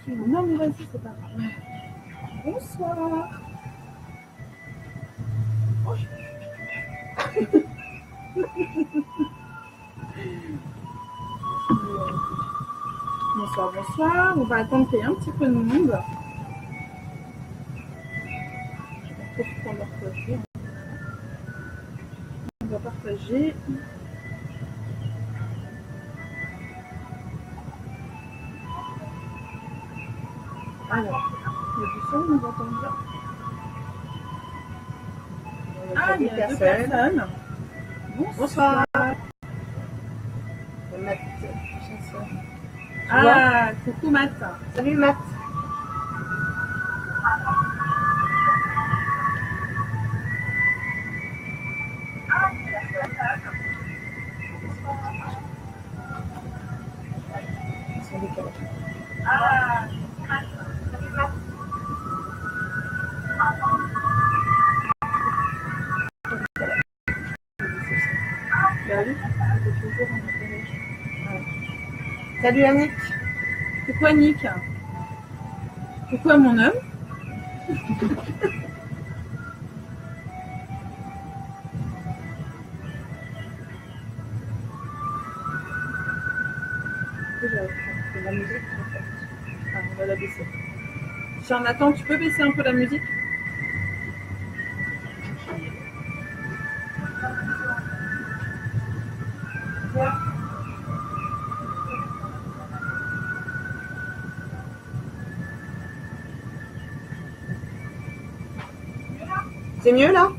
Non, mais vas-y, c'est pas grave. Bonsoir. Bonsoir, bonsoir. On va attendre qu'il y ait un petit peu de monde. On va partager. Alors, il y a du son, on va entendre bien. Ah, il y a deux personnes. Bonsoir. Matt. Ah, coucou Matt. Salut Matt. Salut Annick. Coucou Annick. Coucou à mon homme. La musique. Ah, on va la baisser. Jonathan, tu peux baisser un peu la musique? C'est mieux là?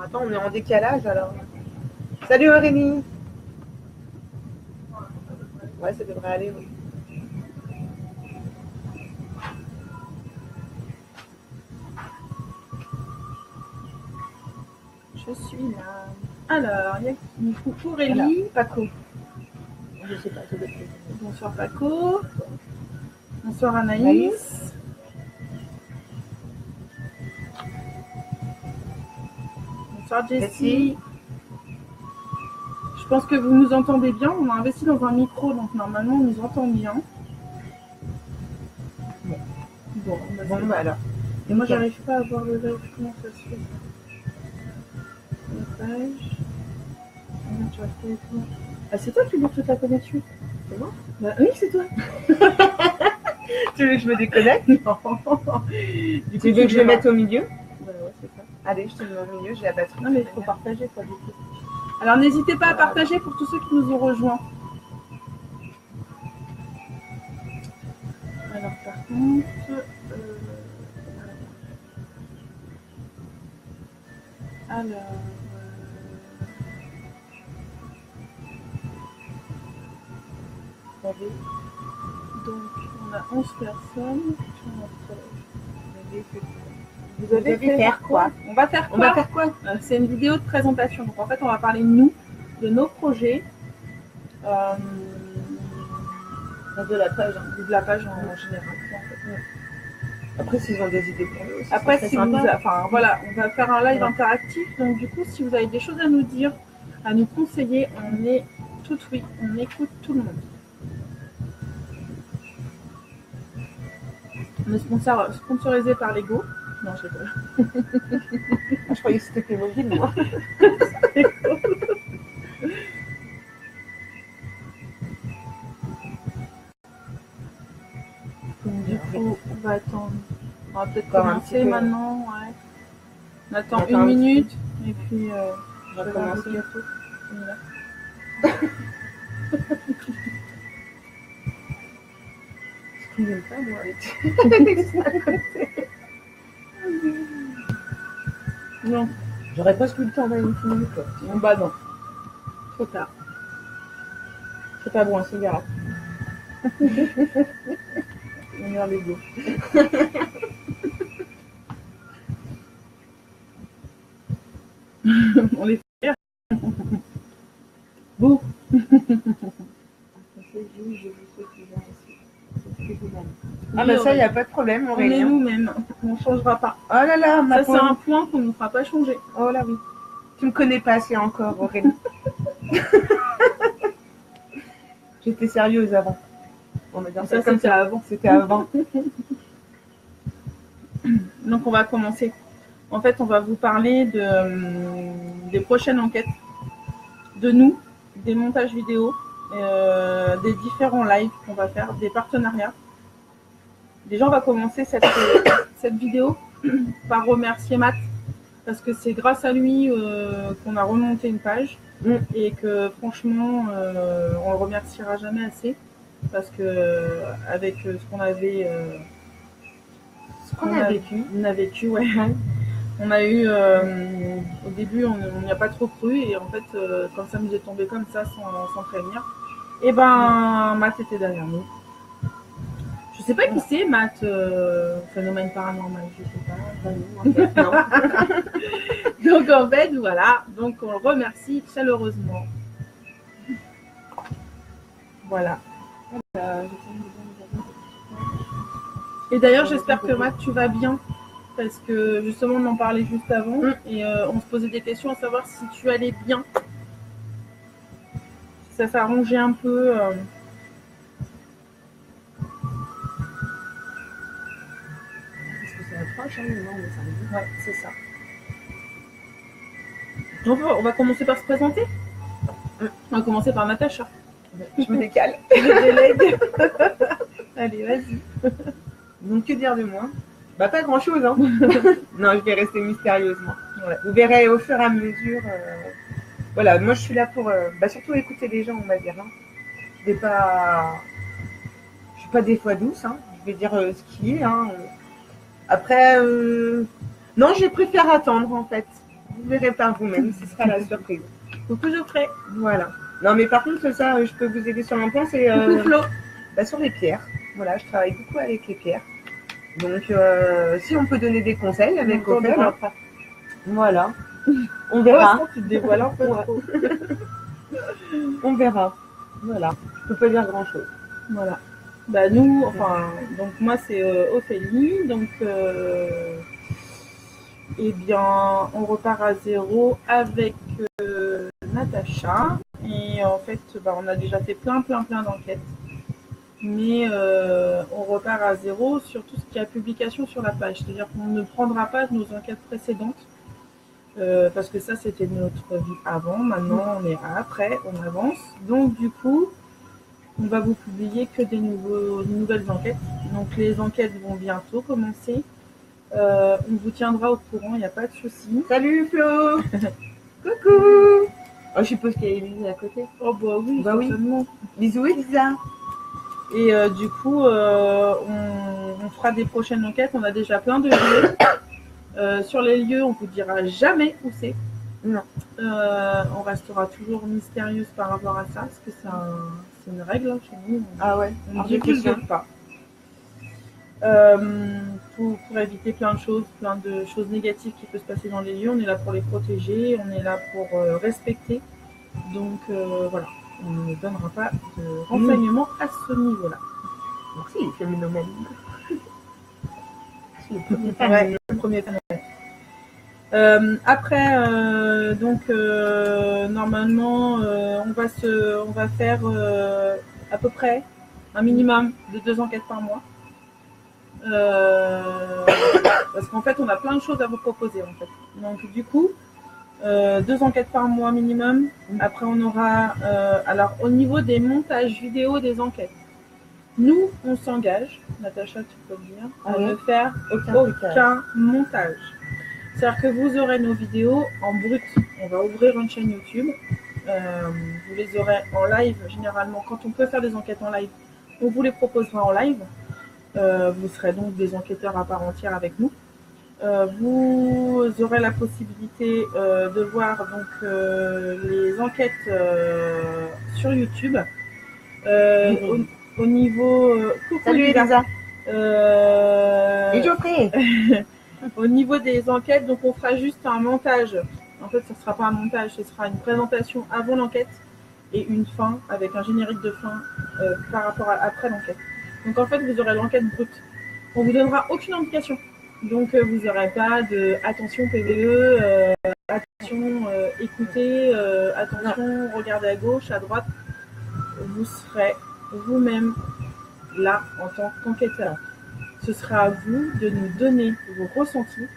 Attends, on est en décalage alors. Salut Aurélie. Ouais, ça devrait aller, oui. Je suis là. Alors, il y a qui? Coucou Aurélie. Paco. Je sais pas, c'est d'autres choses. Bonsoir Paco. Bonsoir Anaïs. Bonsoir Jessie. Je pense que vous nous entendez bien. On a investi dans un micro, donc normalement on nous entend bien. Bon, Bah alors. Et moi j'arrive pas à voir le live. Comment ça se fait ça? La page. Ah, c'est toi qui ouvres toute la connexion? C'est moi? Bah, oui, c'est toi. Tu veux que je me déconnecte? Non. Tu veux que je le mette au milieu? Bah ouais, c'est ça. Allez, je te le mets au milieu, j'ai la batterie. Non, mais il faut partager quoi, du coup. Alors n'hésitez pas à partager pour tous ceux qui nous ont rejoints. Alors par contre... donc on a 11 personnes. Vous avez fait faire quoi? On va faire quoi? C'est une vidéo de présentation. Donc en fait, on va parler de nous, de nos projets, de la page, de la page en général. En fait. Après, s'ils ont des idées pour nous aussi. Après, si vous, enfin voilà, on va faire un live interactif. Donc du coup, si vous avez des choses à nous dire, à nous conseiller, on est tout oui, on écoute tout le monde. On est sponsorisé par Lego. Non, je rigole. Je croyais que c'était mobile, moi. Du coup, on va attendre. On va peut-être commencer maintenant. Ouais. On attend une minute et puis on va commencer. Je n'aime pas, moi, avec ça à côté. Non. J'aurais pas eu le temps d'aller une minute. Bon, bah non. Trop tard. C'est pas bon, un cigarette. On est Lego. On les fait. Bon. Ah bah ça, il n'y a pas de problème, on est nous-mêmes. On ne changera pas. Oh là là, ça c'est un point qu'on ne nous fera pas changer. Oh là oui. Tu me connais pas assez encore, Aurélie. J'étais sérieuse avant. On va dire Ça, comme c'était ça. avant. C'était avant. Donc, on va commencer. En fait, on va vous parler des prochaines enquêtes, de nous, des montages vidéo, des différents lives qu'on va faire, des partenariats. Déjà, on va commencer cette vidéo par remercier Matt, parce que c'est grâce à lui qu'on a remonté une page et que franchement, on le remerciera jamais assez, parce que avec ce qu'on avait, On a vécu, ouais. On a eu, au début, on n'y a pas trop cru, et en fait, quand ça nous est tombé comme ça, sans prévenir, et ben, Matt était derrière nous. Je sais pas qui c'est, Matt, phénomène paranormal, je sais pas. En fait, non. Donc en fait, voilà, donc on le remercie chaleureusement. Voilà. Et d'ailleurs, j'espère que Matt, tu vas bien, parce que justement, on en parlait juste avant, et on se posait des questions à savoir si tu allais bien. Si ça s'arrangeait un peu. Parce que c'est approche, hein, non, mais ça me dit. Ouais, c'est ça. Donc, on va commencer par se présenter. On va commencer par Natacha. Je me décale. Je délègue. Allez, vas-y. Donc, que dire de moi? Bah, pas grand-chose, hein. Non, je vais rester mystérieusement. Ouais. Vous verrez au fur et à mesure. Voilà, moi, je suis là pour surtout écouter les gens, on va dire. Hein. Je suis pas des fois douce, hein. Je vais dire ce qui est. Hein. Après, non, je préfère attendre, en fait. Vous verrez par vous-même, ce sera la surprise. Donc, je ferai. Voilà. Non, mais par contre, ça, je peux vous aider sur un point, c'est sur les pierres. Voilà, je travaille beaucoup avec les pierres. Donc, si on peut donner des conseils avec Ophel, voilà. On verra. Oh, tu te dévoiles un peu trop. On verra. Voilà. Je peux pas dire grand-chose. Voilà. Bah nous, enfin, donc moi c'est Ophélie, donc eh bien on repart à zéro avec Natacha, et en fait on a déjà fait plein d'enquêtes, mais on repart à zéro sur tout ce qui est publication sur la page, c'est-à-dire qu'on ne prendra pas nos enquêtes précédentes, parce que ça c'était notre vie avant, maintenant on est après, on avance, donc du coup on va vous publier que des nouvelles enquêtes. Donc les enquêtes vont bientôt commencer. On vous tiendra au courant, il n'y a pas de souci. Salut Flo. Coucou. Oh, je suppose qu'il y a Elisa à côté. Oh bah oui, certainement. Bisous Elisa. Et du coup, on fera des prochaines enquêtes. On a déjà plein de lieux. Sur les lieux, on vous dira jamais où c'est. Non. On restera toujours mystérieuse par rapport à ça, parce que c'est une règle hein, chez nous. Ah ouais. On ne divulgue pas. Pour éviter plein de choses négatives qui peuvent se passer dans les lieux. On est là pour les protéger, on est là pour respecter. Donc voilà, on ne donnera pas de renseignements à ce niveau-là. Merci, phénomène. Ouais, le premier phénomène. Après, normalement, on va faire à peu près un minimum de 2 enquêtes par mois. Parce qu'en fait, on a plein de choses à vous proposer en fait. Donc du coup, 2 enquêtes par mois minimum. Après, on aura, alors au niveau des montages vidéo des enquêtes, nous, on s'engage, Natacha, tu peux le dire, à ne faire aucun montage. C'est-à-dire que vous aurez nos vidéos en brut. On va ouvrir une chaîne YouTube. Vous les aurez en live. Généralement, quand on peut faire des enquêtes en live, on vous les proposera en live. Vous serez donc des enquêteurs à part entière avec nous. Vous aurez la possibilité de voir donc les enquêtes sur YouTube. Au niveau... Salut Elisa. Et Geoffrey. Au niveau des enquêtes, donc on fera juste un montage. En fait, ce ne sera pas un montage, ce sera une présentation avant l'enquête et une fin avec un générique de fin par rapport à après l'enquête. Donc en fait, vous aurez l'enquête brute. On vous donnera aucune indication. Donc vous n'aurez pas de attention PVE, attention écoutez, attention, regardez à gauche, à droite. Vous serez vous-même là en tant qu'enquêteur. Ce sera à vous de nous donner vos ressentis,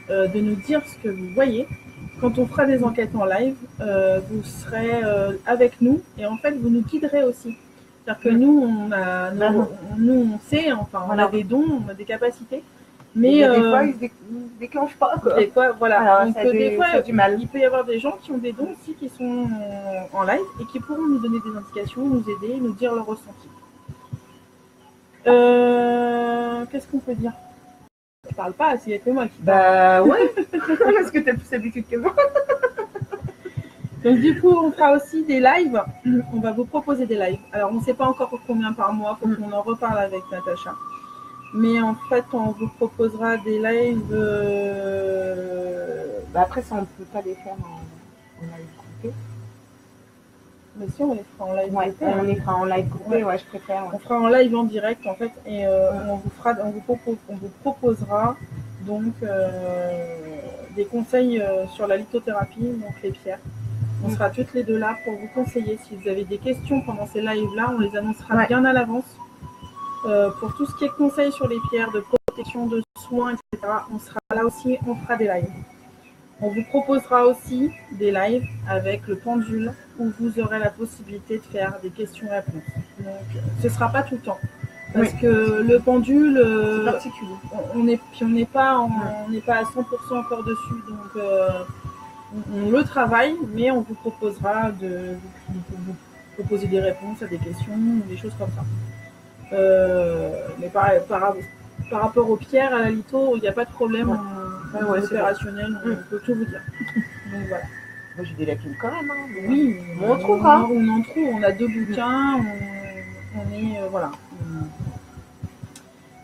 de nous dire ce que vous voyez. Quand on fera des enquêtes en live, vous serez avec nous et en fait vous nous guiderez aussi. C'est-à-dire que nous, on sait, enfin, on a des dons, on a des capacités. Mais des fois, ils ne déclenchent pas. Quoi. Des fois, voilà. Alors, donc, des fois, du mal. Il peut y avoir des gens qui ont des dons aussi qui sont en live et qui pourront nous donner des indications, nous aider, nous dire leur ressenti. Qu'est-ce qu'on peut dire? Je parle pas, c'est moi qui parle. Bah ouais, parce que tu as plus d'habitude que moi. Donc du coup, on fera aussi des lives. On va vous proposer des lives. Alors, on ne sait pas encore combien par mois, faut qu'on en reparle avec Natacha. Mais en fait, on vous proposera des lives. Après, ça, on ne peut pas les faire en live groupé. Mais si, on les fera en live groupé. On les fera en live groupé, ouais, je préfère. Ouais. On fera en live en direct, en fait, et on vous proposera donc des conseils sur la lithothérapie, donc les pierres. On sera toutes les deux là pour vous conseiller. Si vous avez des questions pendant ces lives-là, on les annoncera bien à l'avance. Pour tout ce qui est conseils sur les pierres, de protection, de soins, etc., on sera là aussi, on fera des lives. On vous proposera aussi des lives avec le pendule où vous aurez la possibilité de faire des questions-réponses. Donc, ce ne sera pas tout le temps. Parce que le pendule, c'est particulier. On n'est pas à 100% encore dessus. Donc, on le travaille, mais on vous proposera de vous proposer des réponses à des questions, des choses comme ça. Mais par rapport aux pierres, à la litho, il n'y a pas de problème opérationnel, on peut tout vous dire. Donc voilà. Moi j'ai des lacunes quand même. Hein, oui, on en trouvera. On en trouve, on a 2 bouquins, on est. Voilà.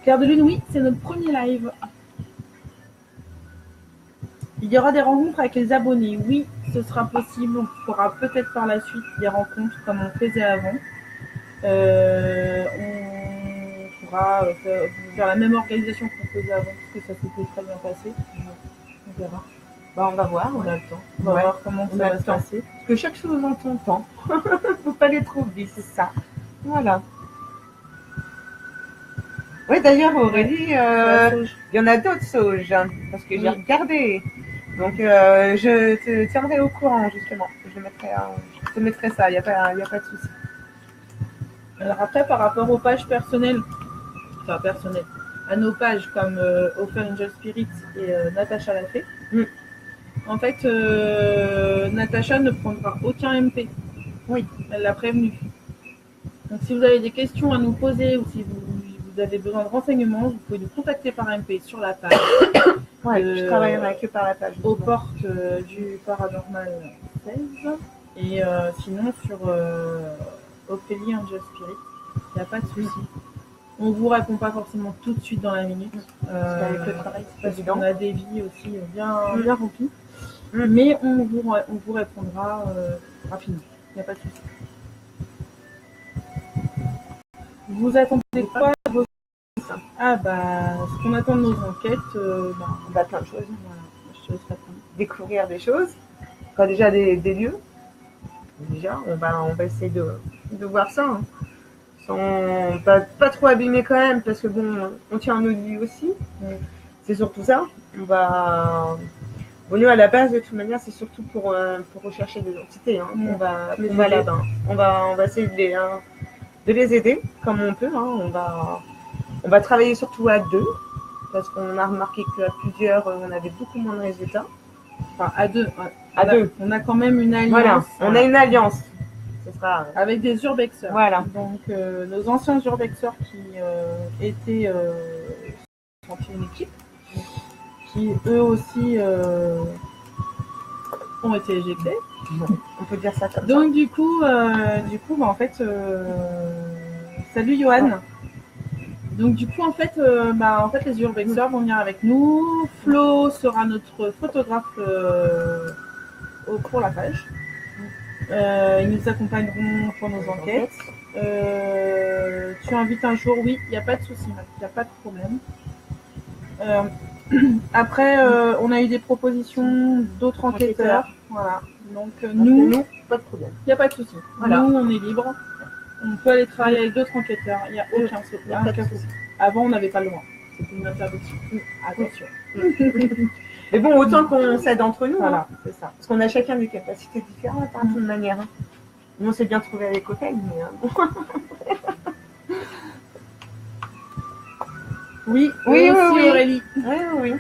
Claire de Lune, oui, c'est notre premier live. Il y aura des rencontres avec les abonnés. Oui, ce sera possible. On fera peut-être par la suite des rencontres comme on faisait avant. On pourra faire la même organisation qu'on faisait avant, parce que ça s'était très bien passé. On verra. On va voir, on a le temps. On va voir comment ça va se passer. Parce que chaque chose en son temps. Faut pas les trop vite, c'est ça. Voilà. Oui, d'ailleurs, Aurélie, il y en a d'autres sauges, hein, parce que j'ai regardé. Donc, je te tiendrai au courant, justement. Je te mettrai ça, il n'y a pas de souci. Alors après, par rapport aux pages personnelles, à nos pages comme Open Angel Spirit et Natacha l'a fait, en fait, Natacha ne prendra aucun MP. Oui. Elle l'a prévenu. Donc si vous avez des questions à nous poser ou si vous avez besoin de renseignements, vous pouvez nous contacter par MP sur la page. Je travaillerai que par la page. Aux portes du Paranormal 16. Et sinon sur Ophélie Angel Spirit, il n'y a pas de souci. On ne vous répond pas forcément tout de suite dans la minute. Avec le travail, parce qu'on a des vies aussi bien remplies. Mais on vous répondra rapidement. Il n'y a pas de souci. Vous attendez quoi de vos... ce qu'on attend de nos enquêtes, plein de choses. Voilà, je te laisse répondre. Découvrir des choses. Enfin, déjà des lieux. Déjà, on va essayer de voir ça. Hein. Sans pas trop abîmer quand même, parce que bon, on tient nos vies aussi. C'est surtout ça. Bon, nous, à la base, de toute manière, c'est surtout pour rechercher des entités. Hein. On va là-bas. On va essayer de les aider comme on peut. Hein. On va travailler surtout à 2, parce qu'on a remarqué qu'à plusieurs, on avait beaucoup moins de résultats. Enfin, à 2. À 2. On a quand même une alliance. Voilà, on a une alliance. Ce sera, avec des urbexeurs. Voilà. Donc, nos anciens urbexeurs qui étaient une équipe, qui eux aussi ont été éjectés. On peut dire ça comme ça. Donc, du coup, en fait, salut Johan. Donc du coup, en fait, les urbexeurs vont venir avec nous. Flo sera notre photographe pour la page. Ils nous accompagneront pour nos enquêtes. Tu invites un jour, oui, il n'y a pas de souci, il n'y a pas de problème. Après, on a eu des propositions d'autres enquêteurs. Voilà. Donc nous, non, pas de problème. il n'y a pas de souci. Voilà. Nous, on est libre. On peut aller travailler avec d'autres enquêteurs. Il n'y a aucun souci. Avant, on n'avait pas le droit. C'était une interdiction. Attention. Mais bon, autant qu'on s'aide entre nous. Voilà, hein. C'est ça. Parce qu'on a chacun des capacités différentes, de toute manière. Hein. Nous, on s'est bien trouvé avec Opel, mais... Oui, oui, aussi, Aurélie. Oui.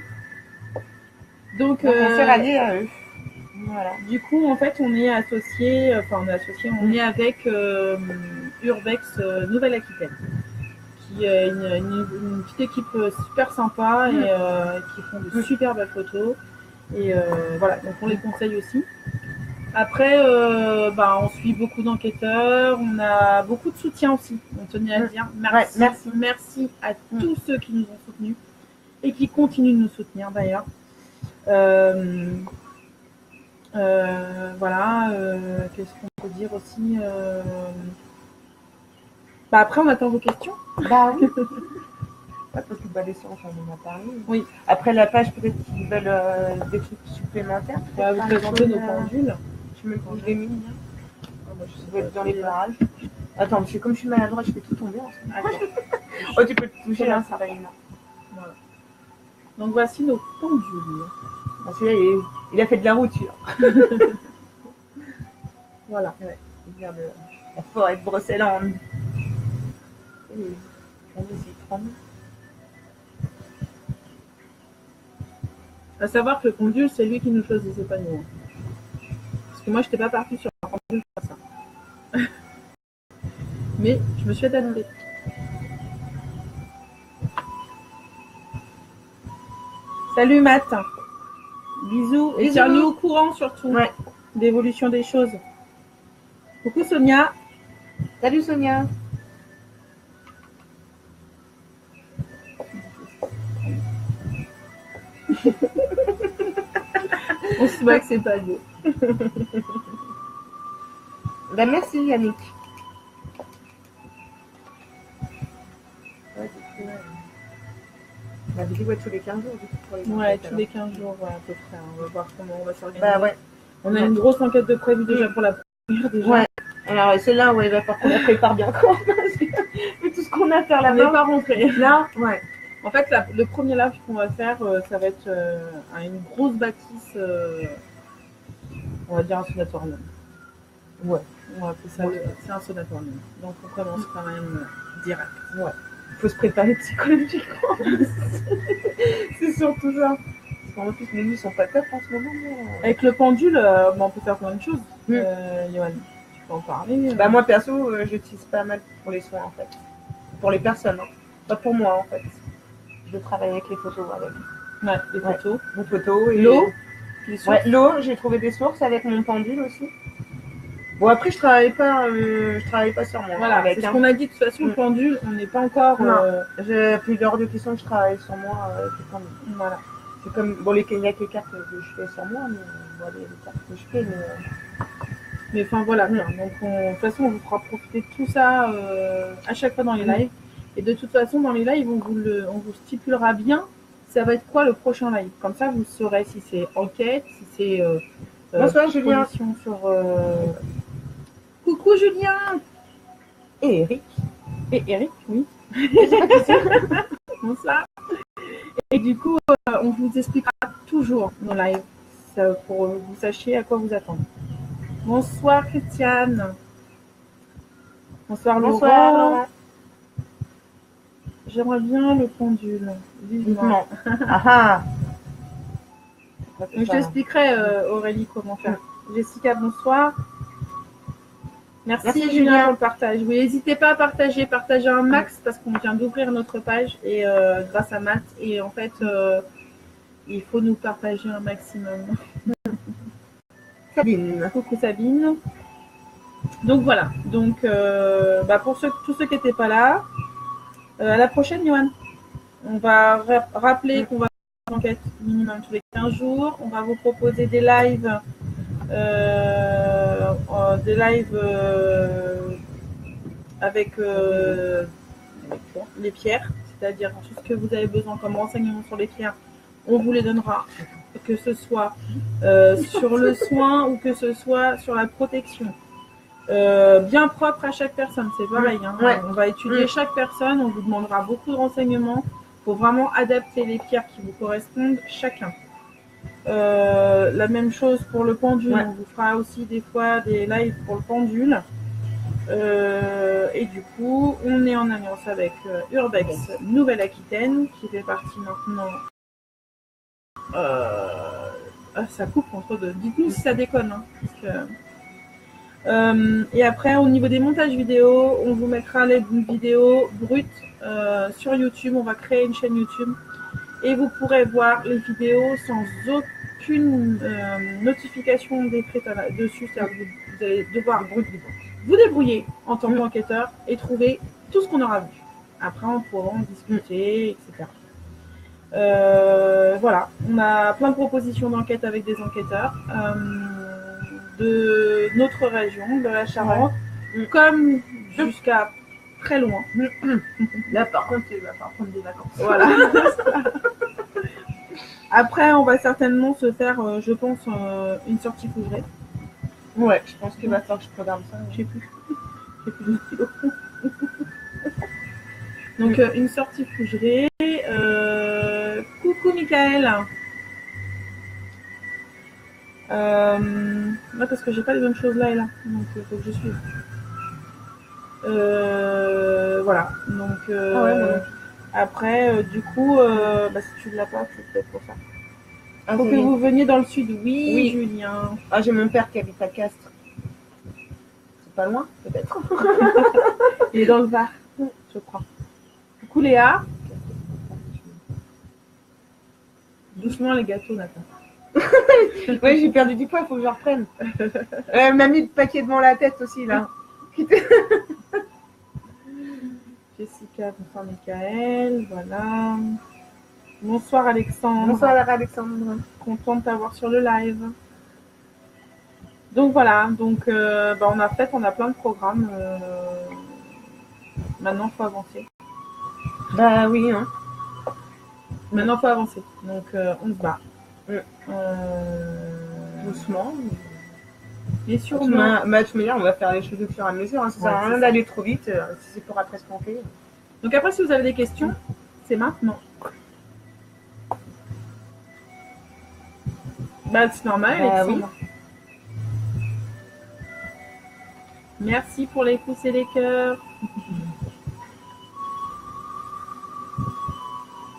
Donc, on s'est ralliés à eux. Voilà. Du coup, en fait, on est associé, on est avec Urbex Nouvelle-Aquitaine, qui est une petite équipe super sympa et qui font de super belles photos. Et voilà, donc on les conseille aussi. Après, on suit beaucoup d'enquêteurs, on a beaucoup de soutien aussi. On tenait à dire merci à tous ceux qui nous ont soutenus et qui continuent de nous soutenir d'ailleurs. Voilà, qu'est-ce qu'on peut dire aussi après, on attend vos questions. Bah oui. Parce que les séances, on en a parlé. Oui. Après la page, peut-être qu'ils veulent des trucs supplémentaires. On va vous présenter nos pendules. Je me couche des mines. Moi, je vais être dans les parages. Attends, parce que comme je suis maladroite, je fais tout tomber. Oh, tu peux te toucher là, ça va une main. Voilà. Donc voici nos pendules. Celui-là, il a fait de la route, celui-là. Voilà. Ouais. Il vient de la forêt de Brocéliande. À savoir que le pendule, c'est lui qui nous choisissait pas nous. Parce que moi, je n'étais pas partie sur un pendule comme ça. Mais je me suis adaptée. Salut Matt. Bisous. Et tiens-nous au courant surtout d'évolution des choses. Coucou Sonia. Salut Sonia. On se voit que c'est pas beau. Merci Yannick. On avait dit tous les 15 jours. Tous les 15 jours, à peu près. On va voir comment on va s'organiser. On a une grosse enquête de prévu déjà pour la première déjà. Ouais. Alors celle-là, il va falloir qu'on la prépare bien quoi. Mais tout ce qu'on a à faire là-bas. On n'est pas rentré. Là, En fait, le premier live qu'on va faire, ça va être une grosse bâtisse, on va dire un sanatorium. Ouais. On va appeler ça, c'est un sanatorium. Donc on commence quand même direct. Ouais. Il faut se préparer psychologiquement. C'est surtout ça. Parce qu'en plus, les nuits sont pas top en ce moment. Avec le pendule, on peut faire plein de choses. Yoann, tu peux en parler Moi, perso, j'utilise pas mal pour les soins, en fait. Pour les personnes. Hein. Pas pour moi, en fait. Je travaille avec les photos. Avec. Ouais, les photos. Les photos. Et l'eau. L'eau, j'ai trouvé des sources avec mon pendule aussi. Bon, après, je travaille pas sur moi. Voilà, c'est ce qu'on a dit. De toute façon, le pendule, on n'est pas encore... J'ai plus d'heures de question que je travaille sur moi avec le pendule. Voilà. C'est comme, il y a que les cartes que je fais sur moi, mais les cartes que je fais, mais enfin, voilà. Donc, de toute façon, on vous fera profiter de tout ça à chaque fois dans les lives. Et de toute façon, dans les lives, on vous stipulera bien ça va être quoi le prochain live. Comme ça, vous saurez si c'est enquête, si c'est... Bonsoir, Julien. Sur, Coucou, Julien. Et Eric. Et Eric, oui. Bonsoir. Et du coup, on vous expliquera toujours nos lives pour que vous sachiez à quoi vous attendre. Bonsoir, Christiane. Bonsoir, Laurent. J'aimerais bien le pendule. Vivement. Donc, je t'expliquerai, Aurélie, comment faire. Jessica, bonsoir. Merci Julien pour le partage. Oui, n'hésitez pas à partager un max parce qu'on vient d'ouvrir notre page et grâce à Matt. Et en fait, il faut nous partager un maximum. Sabine. Coucou Sabine. Donc voilà. Donc pour tous ceux qui n'étaient pas là, à la prochaine, Yoann. On va rappeler qu'on va faire une enquête minimum tous les 15 jours. On va vous proposer des lives. Avec les pierres, c'est-à-dire tout ce que vous avez besoin comme renseignements sur les pierres, on vous les donnera que ce soit sur le soin ou que ce soit sur la protection. Bien propre à chaque personne, c'est pareil. Hein. Ouais. On va étudier chaque personne, on vous demandera beaucoup de renseignements pour vraiment adapter les pierres qui vous correspondent chacun. La même chose pour le pendule, on vous fera aussi des fois des lives pour le pendule. Et du coup, on est en alliance avec Urbex Nouvelle-Aquitaine qui fait partie maintenant. Ça coupe entre deux. Dites-nous si ça déconne. Hein, parce que... et après, au niveau des montages vidéo, on vous mettra les vidéos brutes sur YouTube. On va créer une chaîne YouTube et vous pourrez voir les vidéos sans aucune notification décrite dessus. C'est-à-dire que vous allez devoir vous débrouiller en tant qu'enquêteur et trouver tout ce qu'on aura vu. Après, on pourra en discuter, etc. Voilà, on a plein de propositions d'enquête avec des enquêteurs de notre région, de la Charente, comme jusqu'à très loin. Là, par contre, il va falloir prendre des vacances. Voilà. Après, on va certainement se faire, je pense, une sortie fougerée. Ouais, je pense qu'il va falloir que je programme ça. J'ai plus de stylo. Donc, une sortie fougerée. Coucou, Michael. Ouais, parce que j'ai pas les mêmes choses là et là. Donc, il faut que je suive. Voilà. Donc, après, du coup, si tu ne l'as pas, c'est peut-être pour ça. Faut que vous veniez dans le sud. Oui, Julien. Ah, j'ai mon père qui habite à Castres. C'est pas loin, peut-être. Il est dans le Var, je crois. Coucou, Léa. Doucement, les gâteaux, Nathan. Oui, j'ai perdu du poids, il faut que je reprenne. Elle m'a mis le paquet devant la tête aussi, là. Jessica, bonsoir Michael, voilà. Bonsoir Alexandre. Bonsoir Alexandre. Content de t'avoir sur le live. Donc voilà, donc on a plein de programmes. Maintenant, il faut avancer. Bah oui, hein. Maintenant, il faut avancer. Donc on se bat. Doucement. Et sûrement. De toute manière, on va faire les choses au fur et à mesure. Hein. Ça sert à rien d'aller trop vite si c'est pour après se planter. Donc après, si vous avez des questions, c'est maintenant. Bah, c'est normal, Alexandre. Oui. Merci pour les pouces et les cœurs.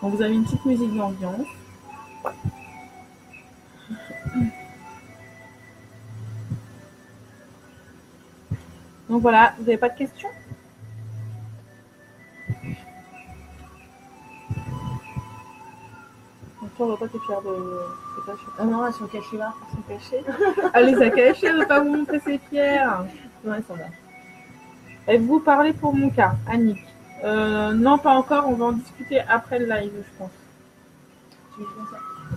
On vous a mis une petite musique d'ambiance. Donc voilà, vous n'avez pas de questions? Donc toi, on ne va pas te faire de... Ah non, elles sont cachées là. Elles sont cachées. Elle les a cachées, elle ne veut pas vous montrer ses pierres. Non, elles sont là. Et vous parlez pour mon cas, Annick? Non, pas encore, on va en discuter après le live, je pense.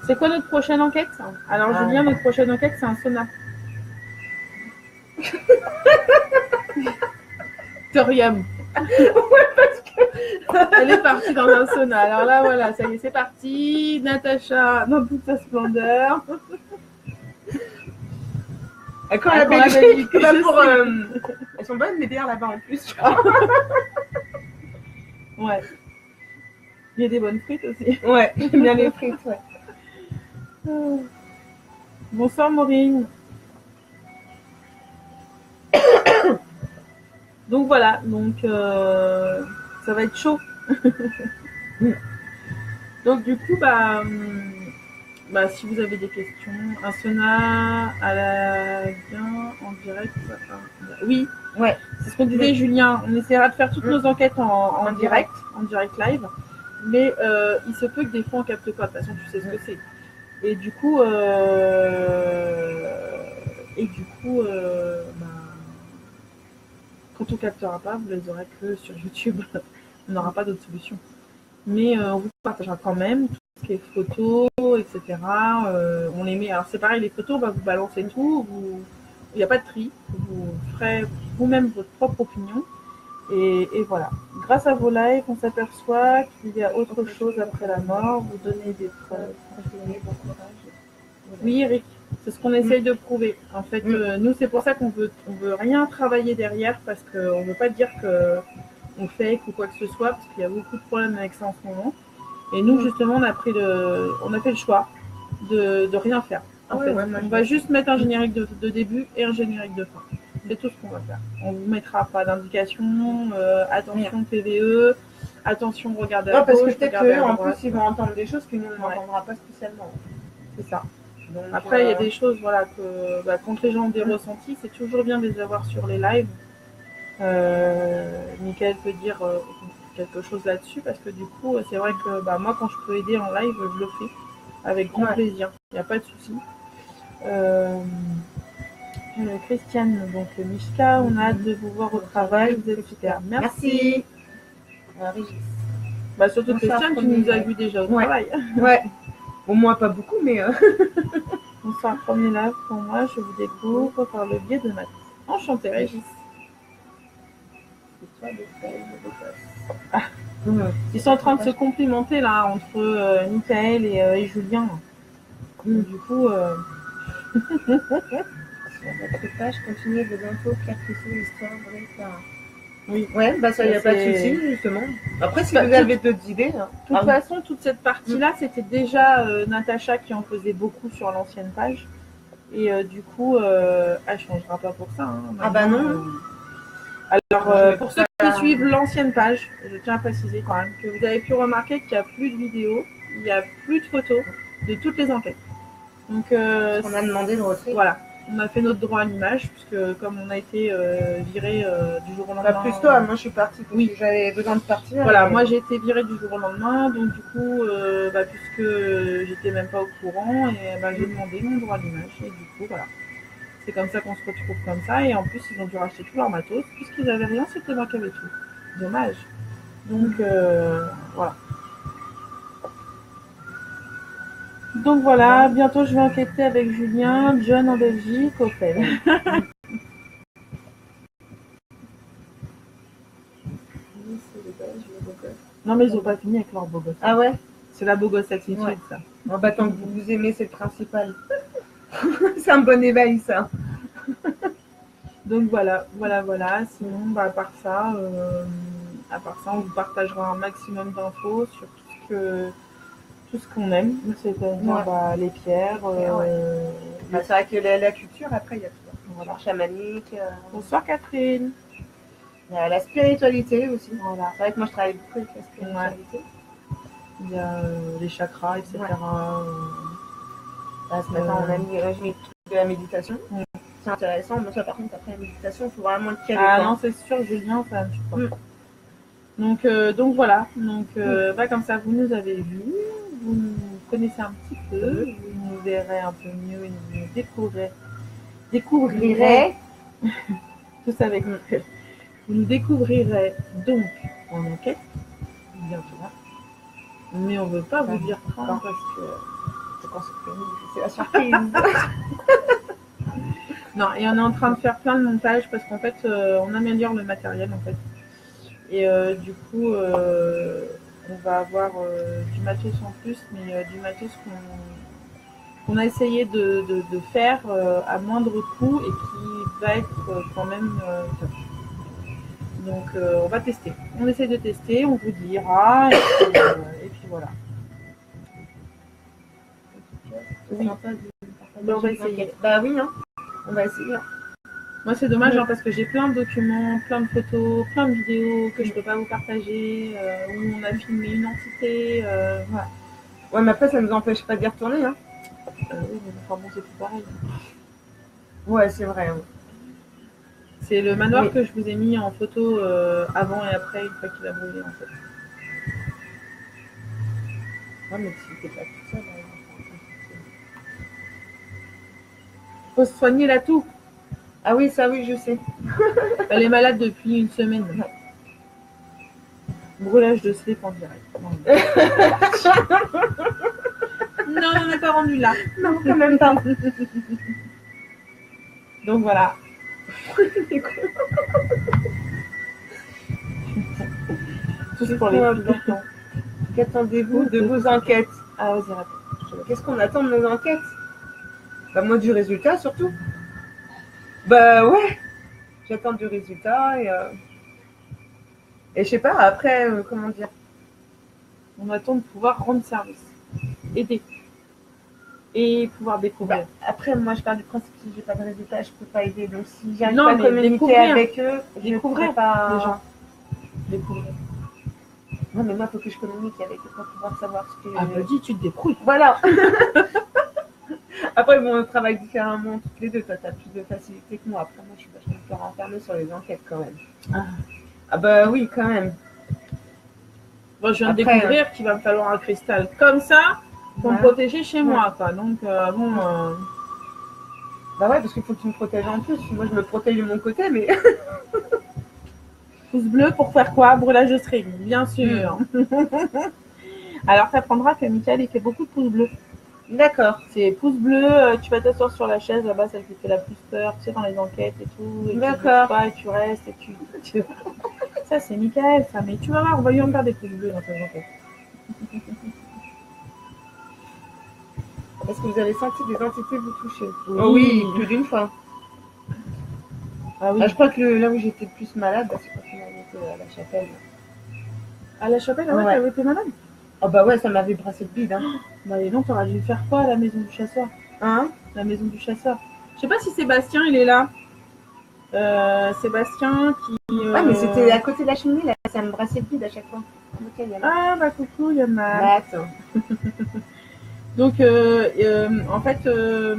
C'est quoi notre prochaine enquête? Alors, Julien, notre prochaine enquête, c'est un sauna. Thorium. Ouais, parce que... Elle est partie dans un sauna. Alors là, voilà, ça y est, c'est parti. Natacha, dans toute sa splendeur. Quand la Belgique, elles sont bonnes, les bières là-bas en plus. Ouais. Il y a des bonnes frites aussi. Ouais, j'aime bien les frites, ouais. Bonsoir Maureen. Donc voilà, donc ça va être chaud. Donc du coup, si vous avez des questions, un sauna à la bien en direct. Oui, ouais. C'est ce qu'on disait, Julien. On essaiera de faire toutes nos enquêtes en direct live. Mais il se peut que des fois on capte pas. De toute façon, tu sais ce que c'est. Et du coup, quand on captera pas, vous les aurez que sur YouTube. On n'aura pas d'autre solution. Mais on vous partagera quand même tout ce qui est photos, etc. On les met. Alors c'est pareil, les photos, on va vous balancer tout. Il n'y a pas de tri. Vous ferez vous-même votre propre opinion. Et voilà. Grâce à vos lives, on s'aperçoit qu'il y a autre chose après la mort. Vous donnez des preuves. Oui, Eric, c'est ce qu'on essaye de prouver. En fait, nous, c'est pour ça qu'on veut rien travailler derrière parce qu'on ne veut pas dire qu'on fake ou quoi que ce soit parce qu'il y a beaucoup de problèmes avec ça en ce moment. Et nous, justement, on a fait le choix de rien faire. En fait, on va juste mettre un générique de début et un générique de fin. C'est tout ce qu'on va faire. On vous mettra pas d'indication, attention PVE, attention regardez à gauche. Parce que peut-être qu'eux, en plus, ils vont entendre des choses que nous, on n'entendra pas spécialement. C'est ça. Donc, après, il y a des choses, voilà, que quand les gens ont des ressentis, c'est toujours bien de les avoir sur les lives. Mickaël peut dire quelque chose là-dessus parce que du coup, c'est vrai que moi, quand je peux aider en live, je le fais avec grand plaisir. Il n'y a pas de souci. Christiane, donc Mishka, on a hâte de vous voir au travail, vous êtes super. Merci. Surtout Christiane, tu nous as vu déjà au travail. Ouais. Bon, moi, pas beaucoup, mais. Bonsoir, premier live pour moi, je vous découvre par le biais de Math. Enchantée, Régis. Ils sont en train de se complimenter là entre Mickaël et Julien. Du coup. Sur votre page, continuez vos infos, carte l'histoire, oui, ouais, ça, il n'y a pas de souci, justement. Après, si vous avez d'autres idées. De toute façon, toute cette partie-là, c'était déjà Natacha qui en faisait beaucoup sur l'ancienne page. Et du coup, elle ne changera pas pour ça. Hein, non. Alors, pour ceux qui suivent l'ancienne page, je tiens à préciser quand même que vous avez pu remarquer qu'il n'y a plus de vidéos, il n'y a plus de photos de toutes les enquêtes. Donc, on a demandé le retrait. Voilà. On a fait notre droit à l'image, puisque comme on a été viré du jour au lendemain. Plus toi, moi je suis partie parce que j'avais besoin de partir. Voilà, moi j'ai été virée du jour au lendemain, donc du coup, puisque j'étais même pas au courant, et j'ai demandé mon droit à l'image, et du coup, voilà. C'est comme ça qu'on se retrouve comme ça, et en plus ils ont dû racheter tout leur matos, puisqu'ils avaient rien, c'était moi qui avais tout. Dommage. Donc, voilà. Donc voilà, bientôt je vais enquêter avec Julien, John en Belgique, Opel. Non mais ils ont pas fini avec leur beau gosse. Ah ouais? C'est la beau gosse attitude, ça. Tant que vous aimez, c'est le principal. C'est un bon éveil, ça. Donc voilà. Sinon, à part ça, on vous partagera un maximum d'infos sur tout ce qu'on aime, c'est-à-dire les pierres. C'est vrai que la culture, après, il y a tout. Voilà. Chamanique. Bonsoir Catherine. Il y a la spiritualité aussi. Voilà. C'est vrai que moi, je travaille beaucoup avec la spiritualité. Il y a les chakras, etc. Ce matin, j'ai mis le truc de la méditation. C'est intéressant. Mais ça, par contre, après la méditation, il faut vraiment le caler. Ah non, c'est sûr, Julien, ça ne suit pas. Donc voilà. Donc, comme ça, vous nous avez vus. Vous nous connaissez un petit peu, vous nous verrez un peu mieux et vous nous découvrirez tous avec nous. Vous nous découvrirez donc en enquête, bientôt, mais on ne veut pas vous dire quand parce que c'est la surprise. Non, et on est en train de faire plein de montages parce qu'en fait, on améliore le matériel en fait. Et du coup, on va avoir du matos en plus, mais du matos qu'on a essayé de faire à moindre coût et qui va être quand même top. Donc on va tester. On essaie de tester, on vous dira, et puis voilà. Oui. On va essayer. Oui, hein. On va essayer. Moi, c'est dommage parce que j'ai plein de documents, plein de photos, plein de vidéos que je ne peux pas vous partager, où on a filmé une entité. Voilà. Ouais, mais après, ça ne nous empêche pas d'y retourner. Hein. Oui, mais enfin bon, c'est tout pareil. Ouais, c'est vrai. Ouais. C'est le manoir que je vous ai mis en photo avant et après, une fois qu'il a brûlé, en fait. Ouais, mais si t'es pas toute seule, faut se soigner la toux. Ah oui, ça oui, je sais. Elle est malade depuis une semaine. Brûlage de slip en direct. Non, on n'est pas rendu là. Non, quand même pas. Donc voilà. Tous pour les plus. Qu'attendez-vous de vos enquêtes? Ah, vas-y, répète. Qu'est-ce qu'on attend de nos enquêtes? Bah moi du résultat surtout. Bah ouais, j'attends du résultat et je sais pas, après, comment dire. On attend de pouvoir rendre service, aider et pouvoir découvrir. Bah, après, moi je pars du principe que si j'ai pas de résultat, je peux pas aider. Donc si j'arrive Non, pas à mais communiquer découvrir. avec eux, je Découvrir pourrais pas... les gens. Découvrir. Non mais moi il faut que je communique avec eux pour pouvoir savoir ce que... Ah bah dis, tu te débrouilles. Voilà. Après, bon, on travaille différemment toutes les deux. Toi, t'as plus de facilité que moi. Après, moi, je suis vachement plus renfermée sur les enquêtes quand même. Ah bah oui, quand même. Bon, je viens de Après, découvrir qu'il va me falloir un cristal comme ça pour me Ouais. protéger chez Ouais. moi, quoi. Donc, bon, Bah ouais, parce qu'il faut que tu me protèges en plus. Moi, je me protège de mon côté, mais... pouce bleu pour faire quoi? Brûlage de string, bien sûr. Alors, tu apprendras que Michael, il fait beaucoup de pouces bleus. D'accord. C'est pouce bleu, tu vas t'asseoir sur la chaise, là-bas, celle qui fait la plus peur, tu sais, dans les enquêtes et tout. Et D'accord. tu bouges pas, et tu restes, et tu... Ça, c'est Michael, ça. Mais tu vas voir, on va lui en faire des pouces bleus dans tes enquêtes. Est-ce que vous avez senti des entités vous toucher? Oui. Oh oui, plus d'une fois. Ah oui. Ah, je crois que là où j'étais le plus malade, bah, c'est quand on avait été à la chapelle. À la chapelle, ah ouais, Ouais. t'avais été malade? Oh bah ouais, ça m'avait brassé le bide, hein. Bah et donc, t'aurais dû faire quoi à la maison du chasseur? Hein? La maison du chasseur. Je sais pas si Sébastien, il est là. Sébastien qui... Ouais, mais c'était à côté de la cheminée, là. Ça me brassait le bide à chaque fois. Ok, il y en a. Ah bah coucou, il y en a. Bah, attends. Donc, en fait, je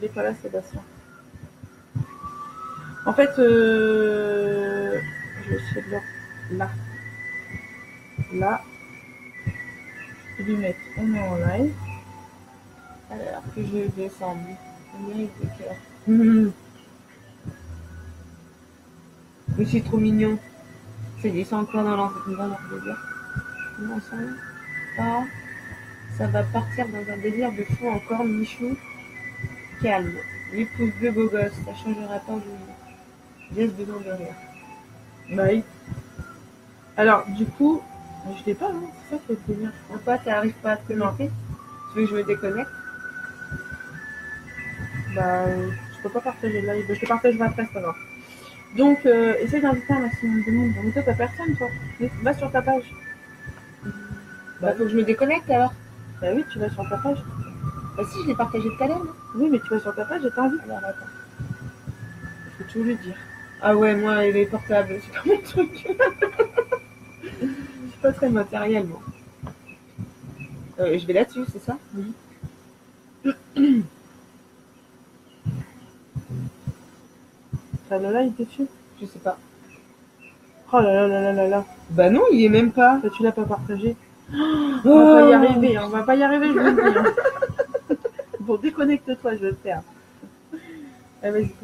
l'ai pas là, Sébastien. En fait, je vais essayer de le... Là. Là. Je vais lui mettre, on est en live. Alors que je descends. On mérite de cœur. Mais c'est trop mignon. C'est dit ça encore dans leur délire. Comment ça? Ah, ça va partir dans un délire de fou encore, Michou. Calme. Les pouces bleus beau gosse, ça changera pas aujourd'hui. Laisse besoin de rire. Bah oui. Alors, du coup, je l'ai pas, hein. C'est ça qui est bien. Pourquoi t'arrives pas à te connecter? Tu veux que je me déconnecte? Bah, je peux pas partager le live. Je te partagerai après, c'est pas grave. Donc, essaye d'inviter un maximum de monde. Mais toi, t'as personne, toi. Va sur ta page. Bah, faut que je me déconnecte alors. Bah oui, tu vas sur ta page. Bah si, je l'ai partagé tout à l'heure, non? Oui, mais tu vas sur ta page et t'invites. Alors attends. Faut tout lui dire. Ah ouais, moi, les portables, c'est pas mon truc. Je suis pas très matériel, moi. Je vais là-dessus, c'est ça? Oui. Ça, Lola, il était dessus? Je sais pas. Oh là là là là là là. Bah non, il est même pas. Tu l'as pas partagé. On va pas y arriver, on va pas y arriver, je vous le dis. Hein. Bon, déconnecte-toi, je vais le faire. Ah, vas-y, tu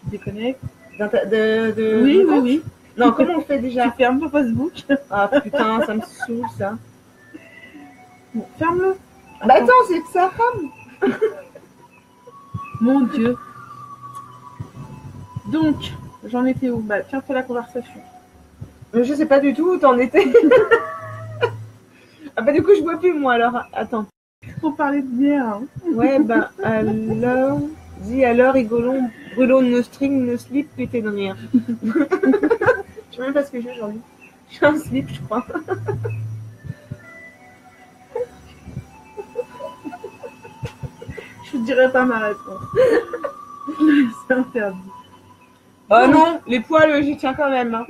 déconnectes. Oui, oui, oui. Non, comment on fait déjà? Tu fermes ton Facebook. Ah putain, ça me saoule ça. Bon, ferme-le. Bah attends, c'est que sa femme. Mon Dieu. Donc, j'en étais où? Bah, tiens, fais la conversation. Je sais pas du tout où t'en étais. Ah bah du coup, je vois plus moi alors. Attends. On parlait de bière. Hein. Ouais, bah alors... Dis alors, rigolons, brûlons nos strings, nos slips, pété de rire. Je sais même pas ce que j'ai aujourd'hui. J'ai un slip, je crois. Je ne dirai pas ma réponse. C'est interdit. Oh non, les poils, j'y tiens quand même. Hein.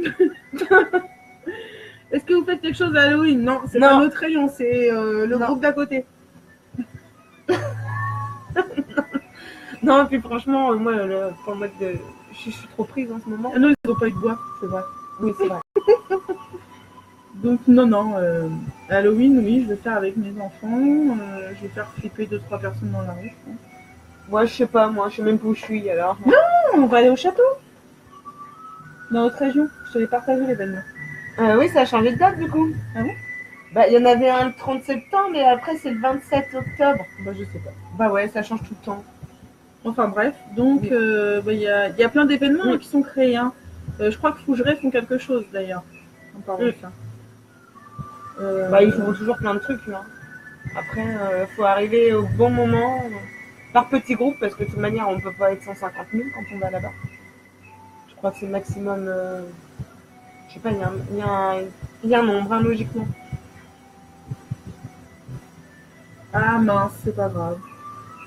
Est-ce que vous faites quelque chose à Halloween? Non, c'est pas notre rayon, c'est le groupe d'à côté. Non, puis franchement, moi, pour le mode de... Je suis trop prise en ce moment. Ah non, ils n'ont pas eu de bois, c'est vrai. Oui, c'est vrai. Donc, non, Halloween, oui, je vais faire avec mes enfants. Je vais faire flipper 2-3 personnes dans la rue, je pense. Moi, je sais pas, moi, je sais même pas où je suis, alors. Non, on va aller au château. Dans notre région. Je te l'ai partagé, l'événement. Oui, ça a changé de date, du coup. Ah bon? Bah, il y en avait un le 30 septembre, et après, c'est le 27 octobre. Bah, je sais pas. Bah ouais, ça change tout le temps. Enfin, bref. Donc, il y a plein d'événements qui sont créés. Hein. Je crois que Fougeray font quelque chose, d'ailleurs. En parlant de ça. Bah, ils font toujours plein de trucs, là. Après, faut arriver au bon moment. Par petits groupes, parce que de toute manière, on ne peut pas être 150 000 quand on va là-bas. Je crois que c'est maximum. Je sais pas, il y a un nombre, hein, logiquement. Ah mince, c'est pas grave.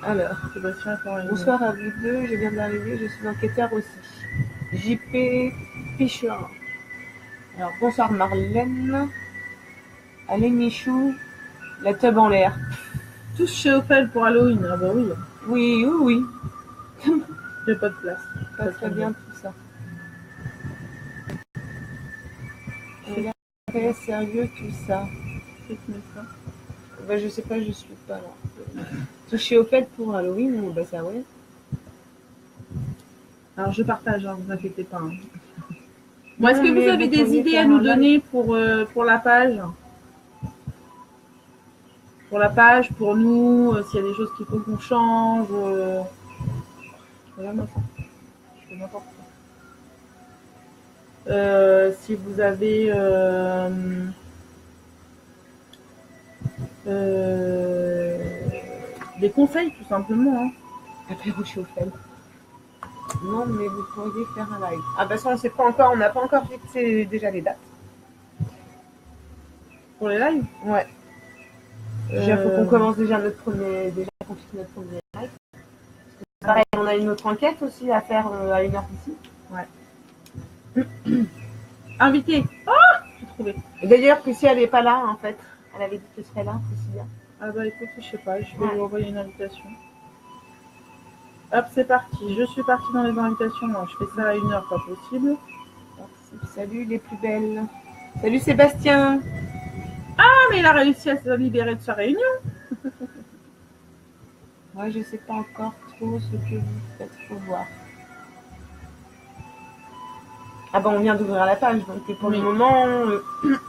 Alors, Sébastien, bonsoir à vous deux, je viens d'arriver, je suis enquêteur aussi. JP Fischer. Alors, bonsoir Marlène. Allez Michou, la tub en l'air. Tous chez Opel pour Halloween, ah bah oui. Oui, oui, oui. J'ai pas de place. Pas très bien tout ça. Très sérieux tout ça. Bah, je sais pas, je suis pas là. Touché au fait pour Halloween, bah ça ouais. Alors je partage, hein, vous inquiétez pas. Hein. Bon, est-ce que vous avez des idées à nous donner pour la page? Pour la page, pour nous, s'il y a des choses qu'il faut qu'on change. Regarde-moi ça. Je fais n'importe quoi. Si vous avez des conseils, tout simplement. Hein. Apéro chauffel. Non, mais vous pourriez faire un live. Ah bah ça, on sait pas encore, on n'a pas encore fixé déjà les dates. Pour les lives? Ouais. Il faut qu'on commence déjà qu'on fixe notre premier live. Pareil, on a une autre enquête aussi à faire à 1h d'ici. Ouais. Invité. Ah, j'ai trouvé. D'ailleurs, Priscilla, elle n'est pas là, en fait. Elle avait dit qu'elle serait là, Priscilla. Ah bah écoute, je sais pas, je vais lui envoyer une invitation. Hop, c'est parti. Je suis partie dans les invitations. Moi, je fais ça à 1h, pas possible. Salut les plus belles. Salut Sébastien. Ah, mais il a réussi à se libérer de sa réunion. Moi, je sais pas encore trop ce que vous faites. Faut voir. Ah bon, on vient d'ouvrir la page, donc pour le moment,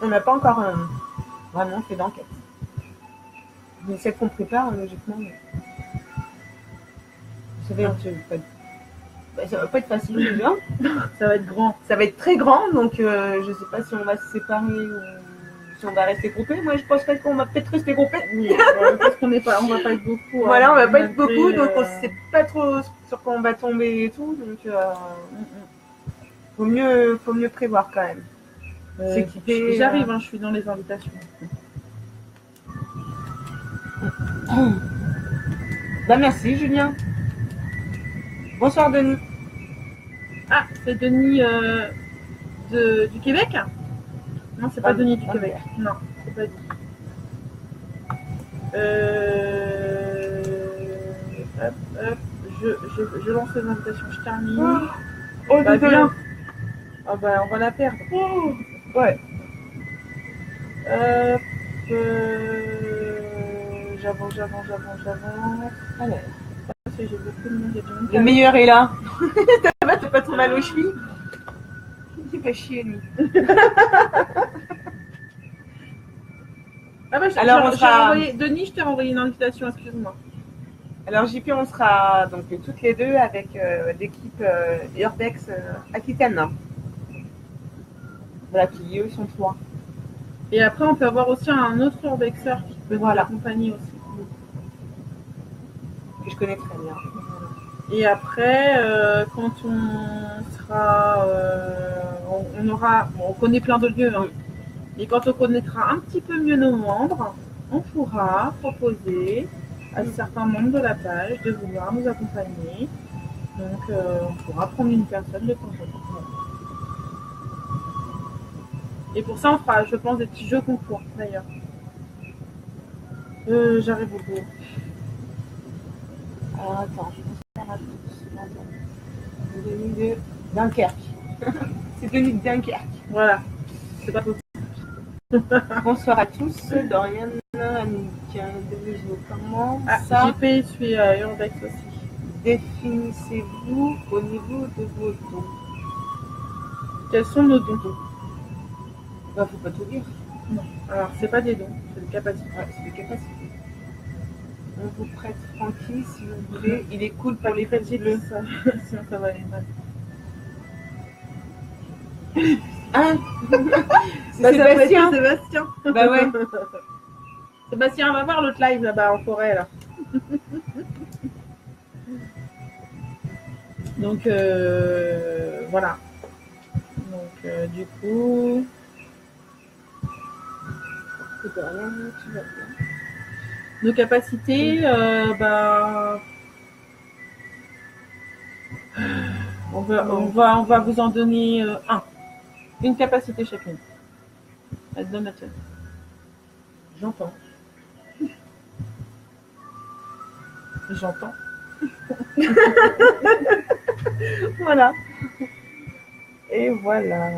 on n'a pas encore vraiment fait d'enquête. Mais c'est qu'on prépare, logiquement. Mais... Vous savez, ça va pas être facile déjà. Ça va être grand. Ça va être très grand, donc je sais pas si on va se séparer ou si on va rester groupés. Moi, je pense qu'on va peut-être rester groupés. Oui, parce qu'on va pas être beaucoup. Voilà, on va pas être beaucoup, donc on sait pas trop sur quoi on va tomber et tout, donc faut mieux prévoir quand même. S'équiper. J'arrive, hein, je suis dans les invitations. Bah merci Julien. Bonsoir Denis. Ah, c'est Denis du Québec? Non, c'est pas Denis du Québec. Non, c'est pas Denis. Hop, je lance les invitations, je termine. Oh, bah, bien. Ah bah, on va la perdre. Ouais. J'avance. Alors. J'ai beaucoup de monde. Le meilleur est là. T'as pas trop mal aux chevilles? Il fait chier lui. Ah bah, Denis, je t'ai renvoyé une invitation, excuse-moi. Alors JP, on sera donc toutes les deux avec l'équipe Urbex Aquitaine. Voilà, puis eux sont 3. Et après, on peut avoir aussi un autre Urbexer qui peut nous accompagner aussi. Que je connais très bien. Et après, quand on sera... on connaît plein de lieux, hein. Et quand on connaîtra un petit peu mieux nos membres, on pourra proposer à certains membres de la page de vouloir nous accompagner. Donc, on pourra prendre une personne de temps en temps. Et pour ça, on fera, je pense, des petits jeux concours, d'ailleurs. J'arrive au bout. Alors, attends, je pense faire à tous. Denis de Dunkerque. C'est Denis de Dunkerque. Voilà. C'est pas possible. Bonsoir à tous. Dorian, Annick, comment ça JP suit Urbex aussi. Définissez-vous au niveau de vos dons. Quels sont nos dons? Bah, faut pas tout dire. Non. Alors, c'est pas des dons, c'est des capacités. Ouais, c'est des capacités. On vous prête Francky si vous voulez. Il est cool pour les petits bleus. Sinon, ça va aller mal. Hein? C'est Sébastien. Bah ouais. Sébastien, va voir l'autre live là-bas en forêt là. Donc, voilà. Donc, du coup... Nos capacités, on va vous en donner une capacité chacune. Elle te donne la tienne. J'entends. J'entends. Voilà. Et voilà.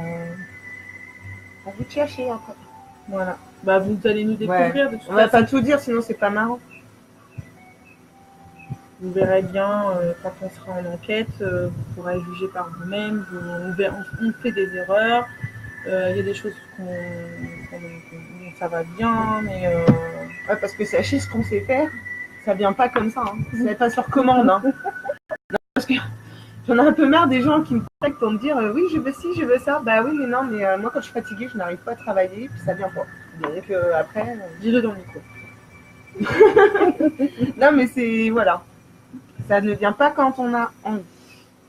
On va vous chercher après. Voilà. Bah, vous allez nous découvrir de toute façon. On va pas tout dire, sinon c'est pas marrant. Vous verrez bien quand on sera en enquête, vous pourrez juger par vous-même. On fait des erreurs. Il y a des choses ça va bien, mais ouais, parce que sachez ce qu'on sait faire, ça vient pas comme ça. Hein. Ça n'est pas sur commande. Hein. Non, parce que j'en ai un peu marre des gens qui me contactent pour me dire oui, je veux ci, je veux ça. Bah oui, mais non, mais moi quand je suis fatiguée, je n'arrive pas à travailler, puis ça vient pas. Donc après. Dis-le dans le micro. Non, mais c'est. Voilà. Ça ne vient pas quand on a envie.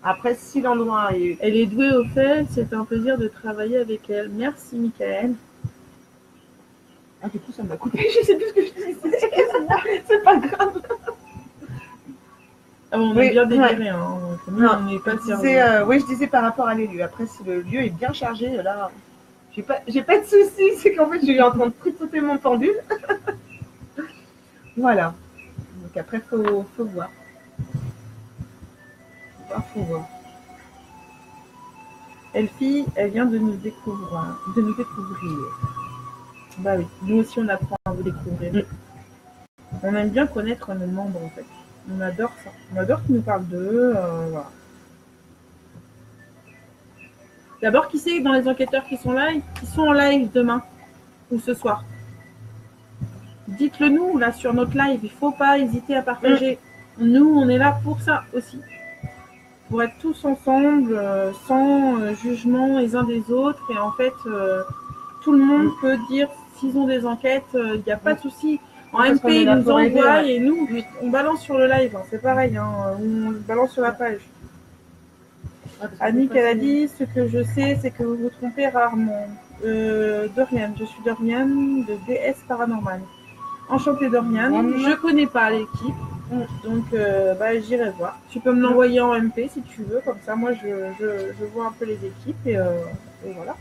Après, si l'endroit est... Elle est douée au fait, c'est un plaisir de travailler avec elle. Merci, Michael. Ah, du coup, ça m'a coupé. Je sais plus ce que je disais. C'est pas grave. Ah bon, on est bien déliré. Hein. Nous, on n'est pas sérieux. Oui, je disais par rapport à les lieux. Après, si le lieu est bien chargé, là, j'ai pas de soucis. C'est qu'en fait, je suis en train de tripoter mon pendule. Voilà. Donc après, faut voir. Faut voir. Elfie, elle vient de nous découvrir. Bah oui, nous aussi on apprend à vous découvrir. On aime bien connaître nos membres en fait. On adore ça. On adore qu'ils nous parlent d'eux. Voilà. D'abord, qui c'est dans les enquêteurs qui sont en live demain ou ce soir? Dites-le nous là sur notre live. Il ne faut pas hésiter à partager. Nous, on est là pour ça aussi. Pour être tous ensemble, sans jugement les uns des autres. Et en fait, tout le monde peut dire s'ils ont des enquêtes, il n'y a pas de souci. En MP, ils nous envoient et nous, on balance sur le live. Hein, c'est pareil, hein, on balance sur la page. Annick, elle a dit, ce que je sais, c'est que vous vous trompez rarement. Dorian, je suis Dorian de DS Paranormal. Enchantée Dorian, je connais pas l'équipe. Donc, j'irai voir. Tu peux me l'envoyer en MP si tu veux, comme ça, moi, je vois un peu les équipes et voilà.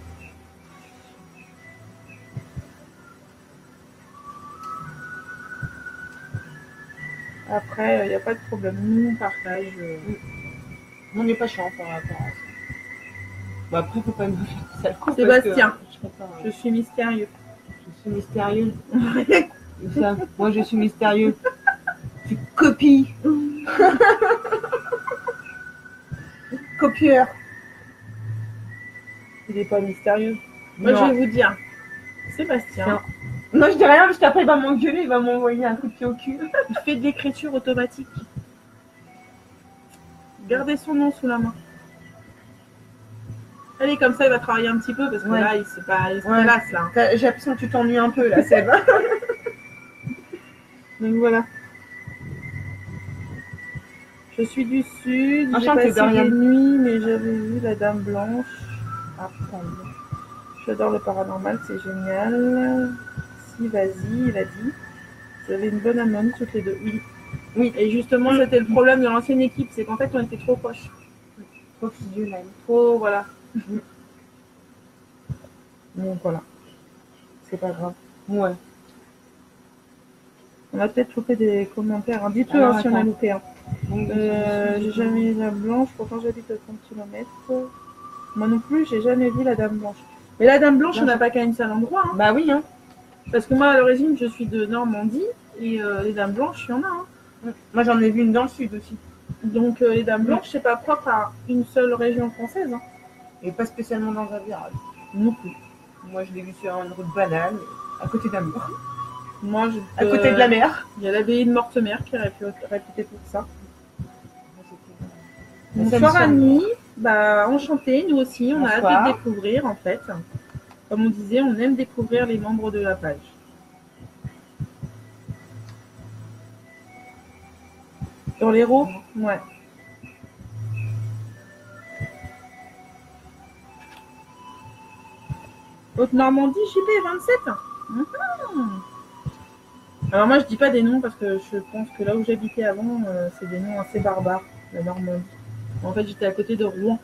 Après, il n'y a pas de problème. Nous, on partage. On n'est pas chiant par rapport à ça. Bah après, faut pas nous faire ça le coup. Sébastien, je suis mystérieux. Je suis mystérieux. Ça, moi, je suis mystérieux. Tu copies. Copieur. Il n'est pas mystérieux. Moi, je vais vous dire. Sébastien. Non, je dis rien parce qu'après, il va m'engueuler, il va m'envoyer un coup de pied au cul. Il fait de l'écriture automatique. Gardez son nom sous la main. Allez, comme ça, il va travailler un petit peu parce que là, il se passe là. J'ai l'impression que tu t'ennuies un peu là, Seb. Donc voilà. Je suis du sud, j'ai passé des nuits, mais j'avais vu la Dame Blanche à prendre. J'adore le paranormal, c'est génial. Si, vas-y, il a dit. Vous avez une bonne amende toutes les deux. Oui. Et justement, c'était le problème de l'ancienne équipe, c'est qu'en fait, on était trop proches. Trop fusionnel. Trop, voilà. Donc voilà. C'est pas grave. Ouais. On a peut-être loupé des commentaires. Dites-le si on a loupé. J'ai jamais vu la blanche, pourtant j'habite à 30 km. Moi non plus, j'ai jamais vu la Dame Blanche. Mais la Dame Blanche, on n'a pas qu'à un seul endroit. Hein. Bah oui. Hein. Parce que moi, à l'origine, je suis de Normandie et les Dames Blanches, il y en a. Hein. Moi, j'en ai vu une dans le sud aussi. Donc les Dames Blanches, c'est pas propre à une seule région française. Hein. Et pas spécialement dans un virage. Non plus. Moi, je l'ai vu sur une route banale, à côté d'un mur. Moi, à côté de la mer. Il y a l'abbaye de Mortemer qui est réputée pour ça. Bonsoir Annie, enchantée, nous aussi, on a hâte de découvrir en fait. Comme on disait, on aime découvrir les membres de la page. Sur l'héros, ouais. Haute-Normandie, JP 27. Mhm. Alors moi, je dis pas des noms parce que je pense que là où j'habitais avant, c'est des noms assez barbares, la Normandie. En fait, j'étais à côté de Rouen.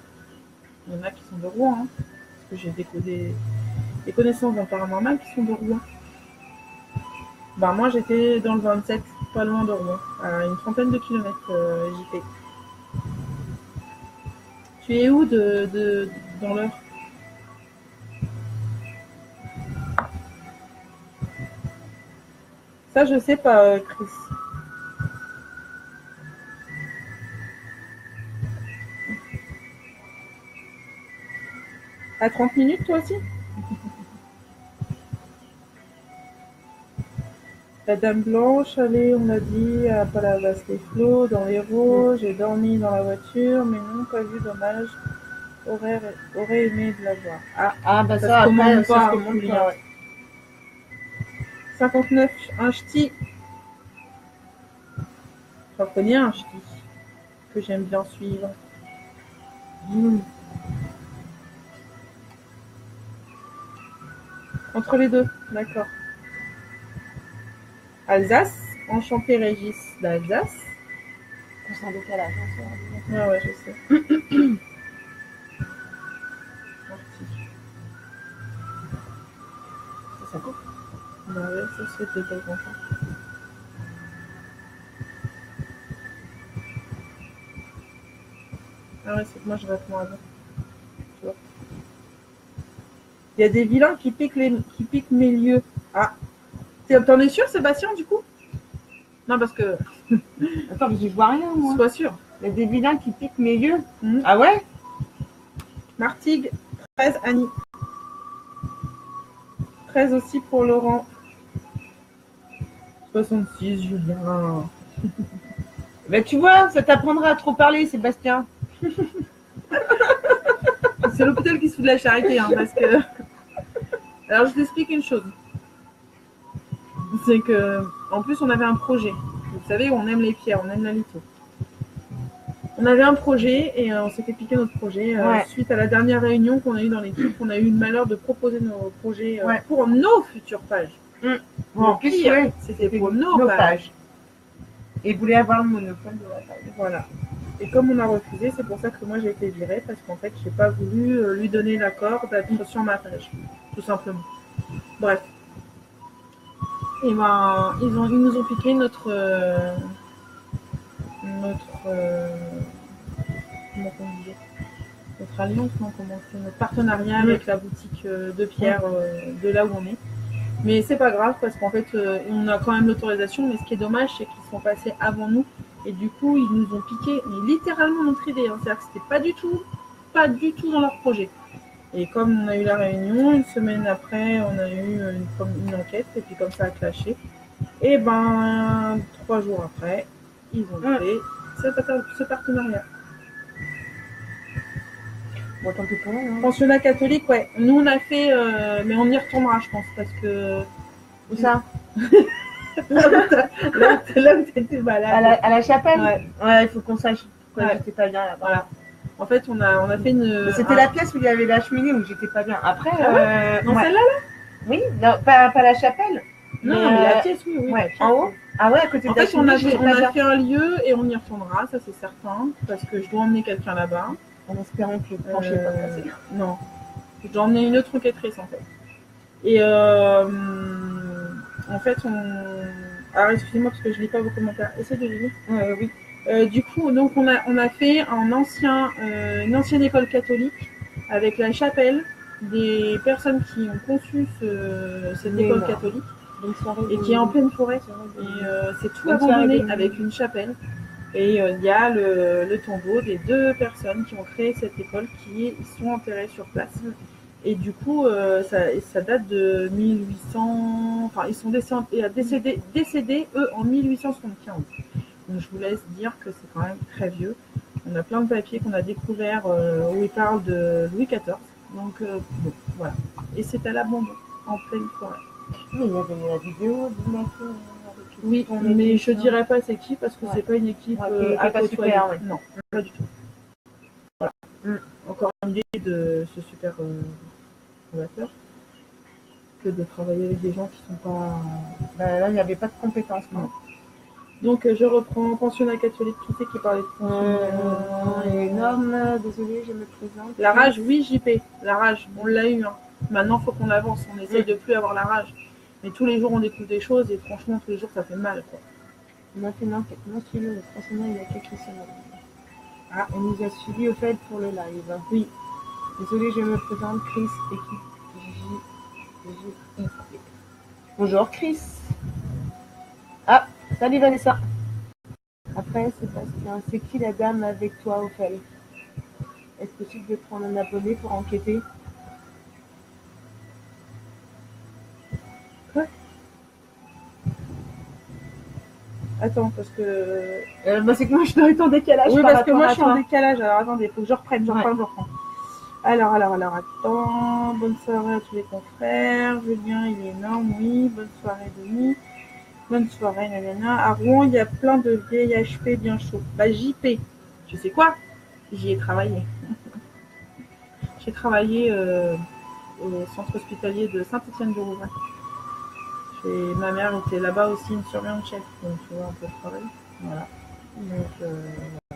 Il y en a qui sont de Rouen, hein, parce que j'ai des connaissances en paranormal qui sont de Rouen. Bah moi, j'étais dans le 27, pas loin de Rouen, à une trentaine de kilomètres, JP. Tu es où dans l'heure? Ça, je sais pas, Chris. À 30 minutes, toi aussi? La Dame Blanche, allez, on l'a dit, à Palavas-les-Flots, dans l'Hérault. J'ai dormi dans la voiture, mais non, pas vu, dommage. Aurait aimé de la voir. Ah, bah ça ça, se commande après, ça pas, se commande Julien. pas, ouais. 59, un ch'ti. J'en connais un ch'ti que j'aime bien suivre. Entre les deux, d'accord. Alsace, enchanté Régis d'Alsace. C'est un décalage, hein, Ah ouais, je sais. ça coupe. Bah ouais, ça se fait de temps en temps. Ah ouais, c'est que moi je réponds avant. Tu vois. Il y a des vilains qui piquent mes lieux. Ah, t'en es sûr, Sébastien, du coup? Non, parce que. Attends, parce que je vois rien, moi. Sois sûr. Il y a des vilains qui piquent mes yeux. Mmh. Ah ouais? Martigues, 13, Annie. 13 aussi pour Laurent. 66, Julien. Bah tu vois, ça t'apprendra à trop parler, Sébastien. C'est l'hôpital qui se fout de la charité, hein, parce que. Alors, je t'explique une chose. C'est que, en plus, on avait un projet. Vous savez, on aime les pierres, on aime la litho. On avait un projet et on s'était piqué notre projet. Suite à la dernière réunion qu'on a eue dans l'équipe, on a eu le malheur de proposer nos projets pour nos futures pages. Bon, en plus, c'était pour nos pages. Et voulait avoir le monopole de la page. Voilà. Et comme on a refusé, c'est pour ça que moi j'ai été virée, parce qu'en fait, j'ai pas voulu lui donner l'accord d'être sur ma page, tout simplement. Bref. Et ben, ils nous ont piqué notre comment on dit, notre alliance, non, comment c'est, notre partenariat avec la boutique de pierre de là où on est. Mais c'est pas grave parce qu'en fait, on a quand même l'autorisation. Mais ce qui est dommage, c'est qu'ils sont passés avant nous et du coup, ils nous ont piqué, mais littéralement notre idée. Hein. C'est-à-dire que c'était pas du tout dans leur projet. Et comme on a eu la réunion, une semaine après, on a eu une enquête et puis comme ça a clashé. Et ben 3 jours après, ils ont fait ce partenariat. Bon, tant pis pour eux, hein. Pensionnat catholique, ouais. Nous on a fait, mais on y retournera, je pense, parce que. Où ça? Là où t'étais malade. À la chapelle? Ouais, il faut qu'on sache pourquoi j'étais pas bien là-bas. Voilà. En fait, on a fait une. C'était la pièce où il y avait la cheminée où j'étais pas bien. Après, dans celle-là, là? Oui, non, pas la chapelle. Non, mais la pièce, oui. Ouais, en haut. Ah ouais, à côté de la cheminée. En fait, on a fait un lieu et on y retournera, ça c'est certain, parce que je dois emmener quelqu'un là-bas. En espérant que le plancher n'est pas cassé. Non. Je dois emmener une autre enquêtrice en fait. Et en fait, alors excusez-moi parce que je lis pas vos commentaires. Essayez de lire. Oui. Du coup, donc on a fait une ancienne école catholique avec la chapelle, des personnes qui ont conçu cette école catholique et qui est en pleine forêt. Et c'est tout abandonné avec une chapelle. Et il y a le tombeau des 2 personnes qui ont créé cette école qui sont enterrées sur place. Et du coup, ça date de 1800. Enfin, ils sont décédés eux en 1875. Donc je vous laisse dire que c'est quand même très vieux. On a plein de papiers qu'on a découverts où ils parlent de Louis XIV. Donc bon, voilà. Et c'est à l'abandon, en pleine forêt. Mais il y avait la vidéo du mec. Oui, mais je dirais pas c'est qui parce que c'est pas une équipe à côtoyer. Non, pas du tout. Voilà. Encore une idée de ce super fondateur. que de travailler avec des gens qui sont pas... Là, il n'y avait pas de compétences. Non. Donc, je reprends pensionnat catholique. Qui c'est qui parlait de pensionnat énorme, désolée, je me présente. La rage, oui, JP. La rage, on l'a eu. Hein. Maintenant, il faut qu'on avance. On essaye de plus avoir la rage. Mais tous les jours, on découvre des choses et franchement, tous les jours, ça fait mal. Quoi. Maintenant, suivi le pensionnat il y a quelques semaines. Ah, on nous a suivis au fait pour le live. Oui. Désolée, je me présente, Chris, équipe JIP. Bonjour, Chris. Ah, salut Vanessa. Après, Sébastien, c'est qui la dame avec toi, Ophel? Est-ce possible de prendre un abonné pour enquêter? Quoi? Attends, parce que... c'est que moi, je dois être en décalage. Oui, parce que moi, je suis en décalage. Alors, attendez, il faut que je reprenne. Je reprends. Alors, attends. Bonne soirée à tous les confrères. Julien, il est énorme, oui. Bonne soirée, Denis. Bonne soirée, nanana. À Rouen, il y a plein de vieilles HP bien chauds. Bah, JP. Tu sais quoi? J'y ai travaillé. J'ai travaillé au centre hospitalier de Saint-Étienne-du-Rouvray. Ma mère était là-bas aussi, une surveillante chef. Donc, tu vois, un peu de travail. Voilà. Donc,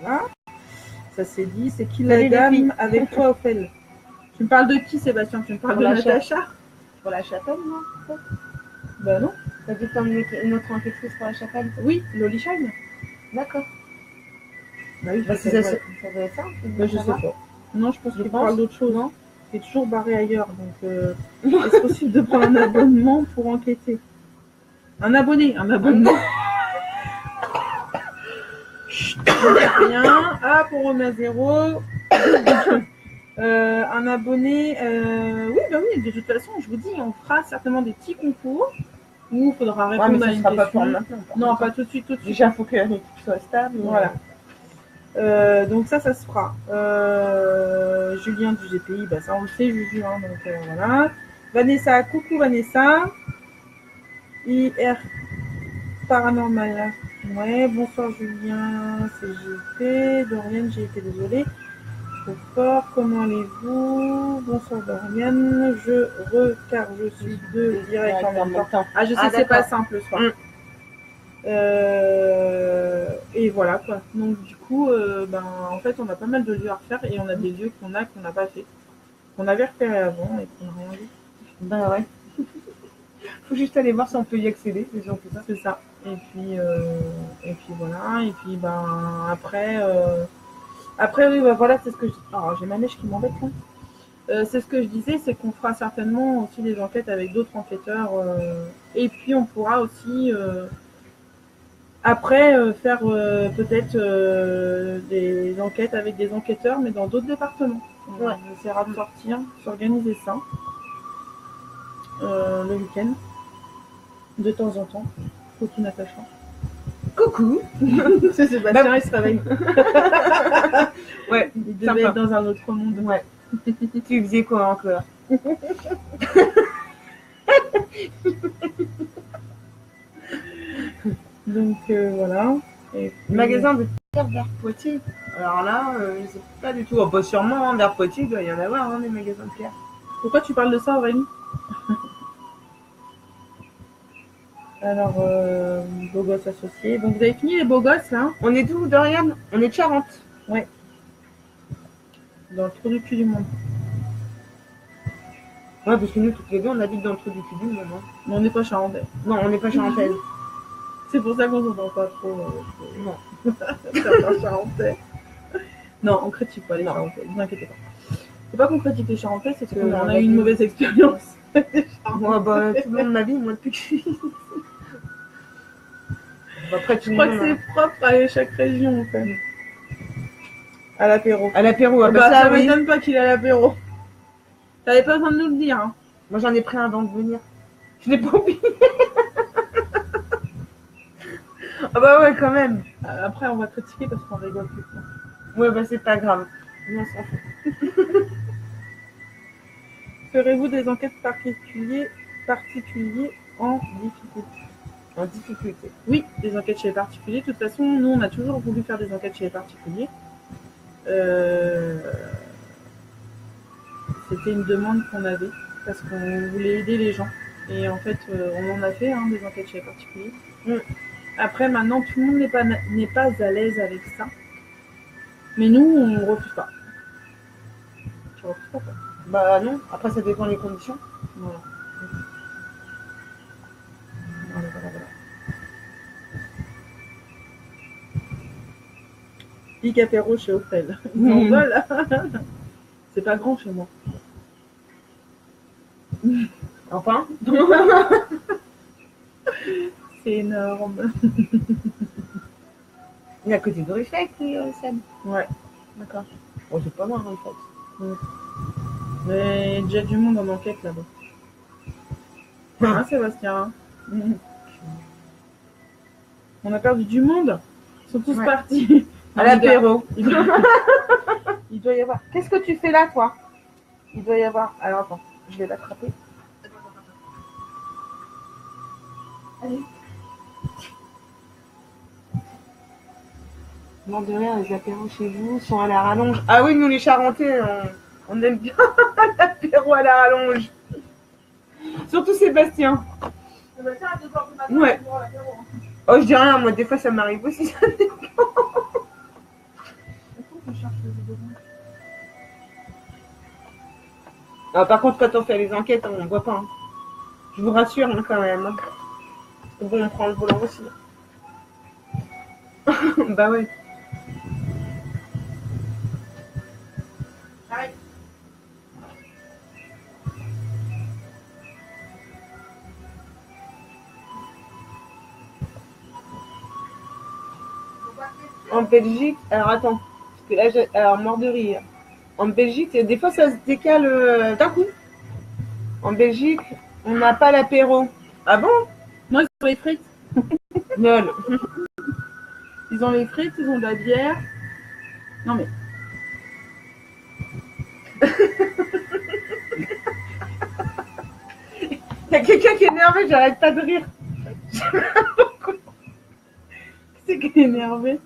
voilà. Ça c'est dit. C'est qui la dame avec toi, Ophel? Tu me parles de qui, Sébastien? Tu me parles de Natacha? Pour la chapelle, non? Bah non. T'as dit que notre enquêtrice pour la chapelle? Oui, Loli Shine. D'accord. Bah oui, ça doit être ça. Bah, je sais pas. Non, je pense qu'il parle d'autre chose. Hein. Il est toujours barré ailleurs. Donc, est-ce possible de prendre un abonnement pour enquêter? Un abonnement. Chut, rien. Ah, pour remettre à zéro. Un abonné. Oui, bah oui, de toute façon, je vous dis, on fera certainement des petits concours où il faudra répondre à une question. Pas pour maintenant. Non, pas tout de suite. Déjà, il faut que l'équipe soit stable. Voilà. Donc ça se fera. Julien du GPI, bah ça on le sait, Juju, hein, donc voilà. Vanessa, coucou Vanessa. IR Paranormal. Ouais, bonsoir Julien, c'est JP. Dorian, j'ai été désolée. Trop fort, comment allez-vous? Bonsoir Dorian, car je suis deux direct en même temps. Ah, je sais que c'est pas simple le soir. Et voilà quoi. Donc du coup, en fait, on a pas mal de lieux à refaire et on a des lieux qu'on n'a pas fait, qu'on avait repérés avant et qu'on n'a rien vu. Ben ouais. Faut juste aller voir si on peut y accéder, c'est surtout ça. C'est ça. Et puis voilà. Et puis après oui, voilà, c'est ce que je... Alors j'ai ma mèche qui m'embête là. C'est ce que je disais, c'est qu'on fera certainement aussi des enquêtes avec d'autres enquêteurs. Et puis on pourra aussi après, faire peut-être des enquêtes avec des enquêteurs, mais dans d'autres départements. On essaiera de s'organiser ça le week-end, de temps en temps. Coucou Natacha. Coucou. C'est Sébastien, il se réveille. Ouais, il devait être dans un autre monde. Ouais. Tu faisais quoi encore? Donc voilà. Et puis... Magasin de pierre vers Poitiers. Alors là, je sais pas du tout. Pas sûrement, hein, vers Poitiers, il doit y en avoir hein, des magasins de pierre. Pourquoi tu parles de ça, Aurélie? Alors, beaux gosses associés. Donc vous avez fini les beaux gosses là? On est d'où, Dorian? On est de Charente. Ouais. Dans le trou du cul du monde. Ouais, parce que nous, toutes les deux, on habite dans le trou du cul du monde. Hein. Mais on n'est pas charentais. Non, on n'est pas charentaise. C'est pour ça qu'on s'entend pas trop. Non. Certains charentais. Non, on critique pas les charentais, ne vous inquiétez pas. C'est pas qu'on critique les charentais, c'est qu'on a eu une mauvaise expérience. Moi, tout le long de ma vie, moi, depuis que je suis ici. Après, je crois que c'est propre à chaque région, en fait. À l'apéro. À l'apéro, ça m'étonne pas qu'il est à l'apéro. T'avais pas besoin de nous le dire. Hein. Moi, j'en ai pris un avant de venir. Je l'ai pas oublié. Ah bah ouais, quand même. Après, on va critiquer parce qu'on rigole plus. Ouais, bah c'est pas grave. On s'en fout. Ferez-vous des enquêtes particuliers en difficulté? En difficulté? Oui, des enquêtes chez les particuliers. De toute façon, nous, on a toujours voulu faire des enquêtes chez les particuliers. C'était une demande qu'on avait parce qu'on voulait aider les gens. Et en fait, on en a fait des enquêtes chez les particuliers. Mm. Après, maintenant, tout le monde n'est pas à l'aise avec ça. Mais nous, on ne refuse pas. Je refuse pas, quoi. Bah non, après ça dépend des conditions. Voilà. Voilà. Big apéro chez Opel. Ils en veulent. C'est pas grand chez moi. Enfin. C'est énorme. Il est à côté de Ruffec, Seb. Ouais. D'accord. Bon, c'est pas loin, Ruffec. Mais il y a déjà du monde en enquête là-bas. Hein, Sébastien? On a perdu du monde. Ils sont tous partis. À l'apéro. Il doit y avoir. Qu'est-ce que tu fais là, toi? Il doit y avoir. Alors attends, je vais l'attraper. Allez. Non, de rien, les apéros chez vous sont à la rallonge. Ah oui, nous les Charentais, on aime bien l'apéro à la rallonge. Surtout Sébastien. Sébastien, à 2h du matin, ouais. pour l'apéro. Oh, je dis rien, moi, des fois, ça m'arrive aussi. Ça dépend. Ah, par contre, quand on fait les enquêtes, on ne voit pas. Hein. Je vous rassure, hein, quand même. Hein. Bon, on prend le volant aussi. Bah ouais. Arrête. En Belgique, alors attends, parce que là, alors mort de rire. En Belgique, des fois, ça se décale d'un coup. En Belgique, on n'a pas l'apéro. Ah bon? Non, ils ont les frites. Lol. Ils ont les frites, ils ont de la bière. Non mais. Il y a quelqu'un qui est énervé, j'arrête pas de rire. C'est qui est énervé?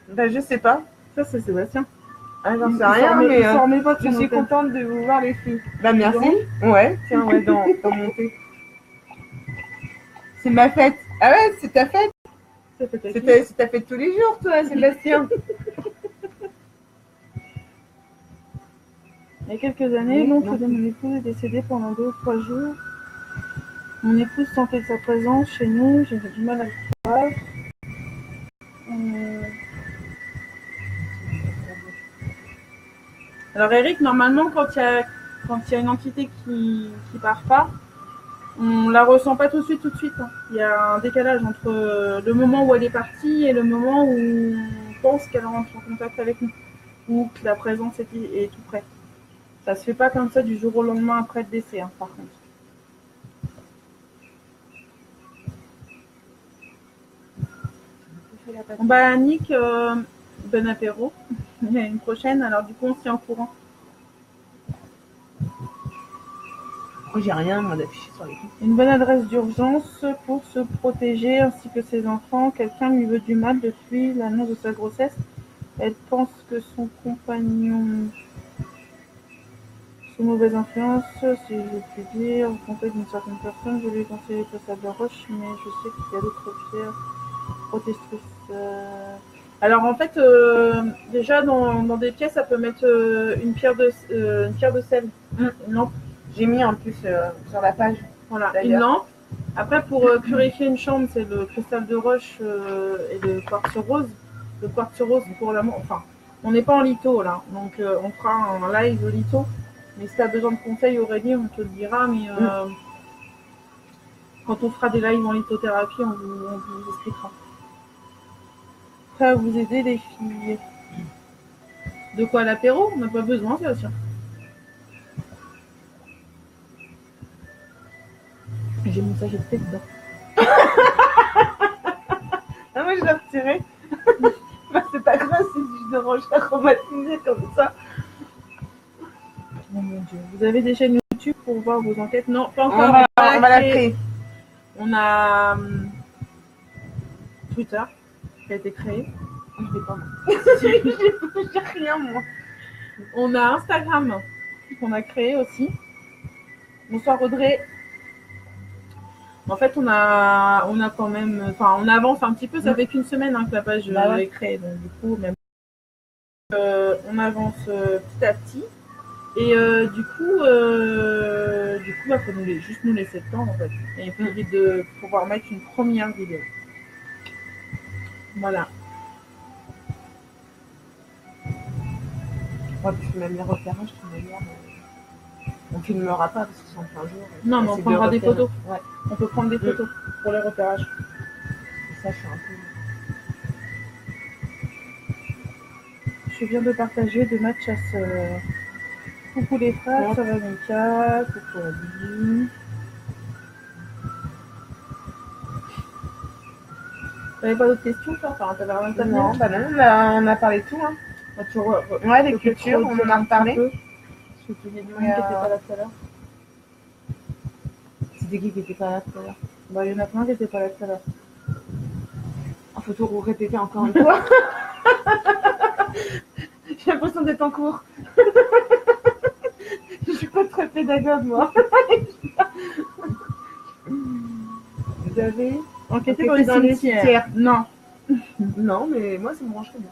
Bah, je sais pas. Ça, c'est Sébastien. Ah, j'en sais rien, mais je suis contente de vous voir les filles. Bah, merci. Ouais, tiens, ouais, dans mon thé. C'est ma fête. Ah ouais, c'est ta fête? C'est ta fête tous les jours, toi, Sébastien. Il y a quelques années, l'oncle de mon épouse est décédé pendant 2 ou 3 jours. Mon épouse sentait sa présence chez nous, j'avais du mal à le croire. Alors Eric, normalement, quand il y a une entité qui part pas, on la ressent pas tout de suite. Hein. Il y a un décalage entre le moment où elle est partie et le moment où on pense qu'elle rentre en contact avec nous, ou que la présence est tout près. Ça se fait pas comme ça du jour au lendemain après le décès, hein, par contre. Bah Nick, bon apéro. Il y a une prochaine, alors du coup on se tient au courant. Oh, j'ai rien, moi, d'affiché sur les coups. Une bonne adresse d'urgence pour se protéger ainsi que ses enfants. Quelqu'un lui veut du mal depuis l'annonce de sa grossesse. Elle pense que son compagnon sous mauvaise influence, si je puis dire, en contact d'une certaine personne. Je lui ai conseillé le passage de Roche, mais je sais qu'il y a d'autres fières protestrices. Alors en fait, déjà dans des pièces, ça peut mettre une pierre de sel, une lampe. J'ai mis en plus sur la page. Voilà, une lampe. Après, pour purifier une chambre, c'est le cristal de roche et le quartz rose. Le quartz rose pour l'amour. Enfin, on n'est pas en litho là, donc on fera un live litho. Mais si tu as besoin de conseils, Aurélie, on te le dira. Mais quand on fera des lives en lithothérapie, on vous expliquera. Prêt à vous aider, les filles. De quoi, l'apéro? On n'a pas besoin, ça aussi. J'ai mon sachet de thé dedans. Ah, moi, je l'ai retiré. Bah, c'est pas grave, c'est du de roche aromatisé comme ça. Oh mon Dieu. Vous avez des chaînes YouTube pour voir vos enquêtes? Non, pas encore. On va la créer. On a Twitter qui a été créé. Je l'ai pas. J'ai rien, moi. On a Instagram qu'on a créé aussi. Bonsoir Audrey. En fait, on a quand même, enfin, on avance un petit peu. Ça fait qu'une semaine que la page est créée, donc du coup, même on avance petit à petit. Et du coup, faut juste nous laisser le temps en fait, et puis de pouvoir mettre une première vidéo. Voilà. Ouais, puis même les repérages, de toute manière, on filmera pas parce qu'ils sont plein jour. Non, mais on prendra des photos. Ouais. On peut prendre des photos pour les repérages. Et ça, je suis un peu. Je viens de partager de ma chasseur. Coucou les frères, ça va Mika, coucou Abby. T'avais pas d'autres questions, toi? Enfin, t'avais rien à dire? Non, bah non, on a parlé de tout. Hein. Ouais, les cultures, on en a reparlé. Je te dis qui était pas là tout à l'heure. C'était qui était pas là tout à l'heure? Bah, il y en a plein qui étaient pas là tout à l'heure. Il faut tout répéter encore une fois. J'ai l'impression d'être en cours. Je suis pas très pédagogue, moi. Vous avez enquêté dans les cimetières? Non. Non, mais moi, ça me brancherait bien.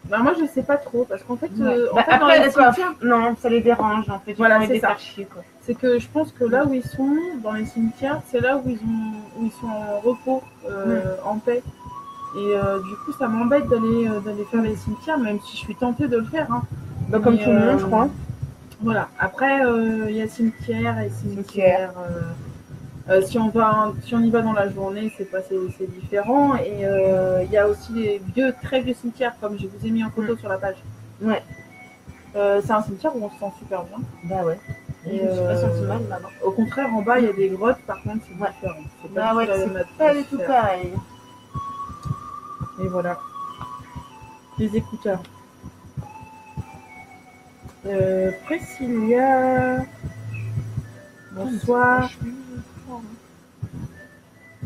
Bah, moi, je sais pas trop, parce qu'en fait, après, dans les cimetières... non, ça les dérange, en fait. Voilà, c'est ça. Chier, quoi. C'est que je pense que là où ils sont, dans les cimetières, c'est là où ils sont en repos, en paix. Et du coup, ça m'embête d'aller faire les cimetières, même si je suis tentée de le faire. Hein. Bah, comme tout le monde, je crois. Voilà. Après, il y a cimetière et cimetière. Si on y va dans la journée, c'est différent. Et il y a aussi les très vieux cimetières, comme je vous ai mis en photo sur la page. Ouais. C'est un cimetière où on se sent super bien. Bah ouais. Et je me suis pas sentie mal là-bas. Au contraire, en bas, il y a des grottes, par contre, c'est différent. C'est pas du tout pareil. Et voilà. Les écouteurs. Priscilla. Bonsoir.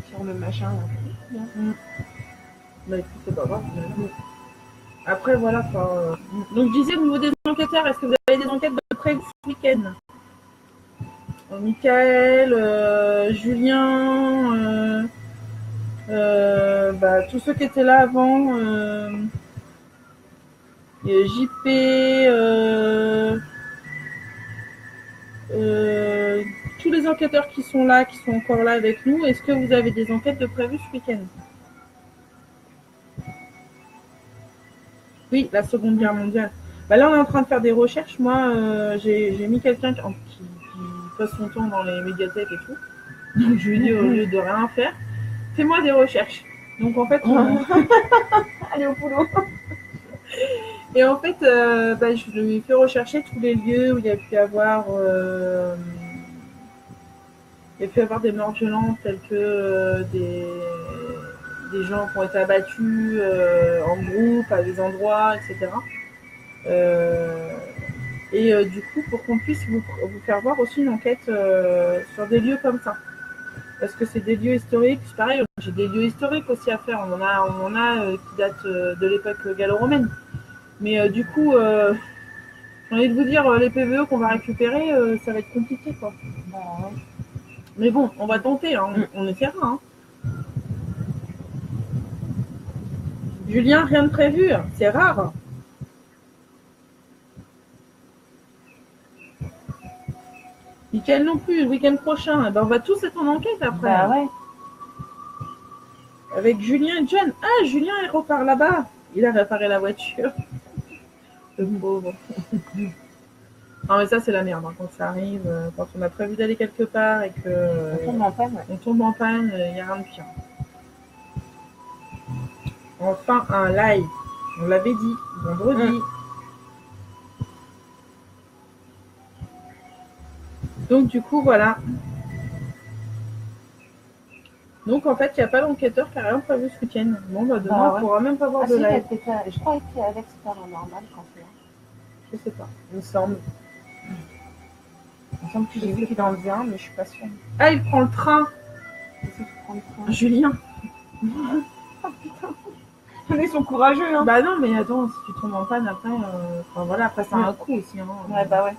Sur le machin. Là. Bah écoute, c'est pas grave. Après, voilà. Donc, je disais au niveau des enquêteurs, est-ce que vous avez des enquêtes de près ce week-end? Michael, Julien, tous ceux qui étaient là avant, JP, tous les enquêteurs qui sont là, qui sont encore là avec nous, est-ce que vous avez des enquêtes de prévues ce week-end? Oui, la Seconde Guerre mondiale. Bah là, on est en train de faire des recherches. Moi, j'ai mis quelqu'un qui passe son temps dans les médiathèques et tout. Donc, je lui dis, au lieu de rien faire, fais-moi des recherches. Donc, en fait, allez au boulot. Et en fait, je lui ai fait rechercher tous les lieux où il y a pu avoir des morts violentes telles que des gens qui ont été abattus en groupe à des endroits, etc. Du coup, pour qu'on puisse vous faire voir aussi une enquête sur des lieux comme ça. Parce que c'est des lieux historiques, c'est pareil, j'ai des lieux historiques aussi à faire. On en a qui datent de l'époque gallo-romaine. Mais du coup, j'ai envie de vous dire, les PVE qu'on va récupérer, ça va être compliqué, quoi. Bah, ouais. Mais bon, on va tenter, hein. On essaiera. Hein. Julien, rien de prévu, c'est rare. Mickaël non plus, le week-end prochain. On va tous être en enquête après. Bah ouais. Avec Julien et John. Ah, Julien, il repart là-bas. Il a réparé la voiture. Le pauvre. Non, mais ça, c'est la merde. Hein. Quand ça arrive, quand on a prévu d'aller quelque part et que. On tombe en panne, ouais. On tombe en panne, il n'y a rien de pire. Enfin, un live. On l'avait dit, vendredi. Donc, du coup, voilà. Donc, en fait, il n'y a pas d'enquêteur qui n'a rien prévu ce week-end. Bon, demain, on ne pourra même pas voir de live. Je crois que Alex paranormal quand c'est. Je sais pas. Il me semble. Il me semble que j'ai vu qu'il en vient, mais je suis pas sûre. Ah, il prend le train. Julien. Oh putain. Ils sont courageux, hein. Bah non, mais attends, si tu tombes en panne après, après ça a un coup aussi. Hein. Ouais, bah ouais.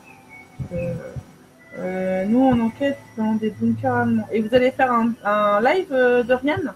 Nous, on enquête dans des bunkers allemands. Et vous allez faire un live de Rian?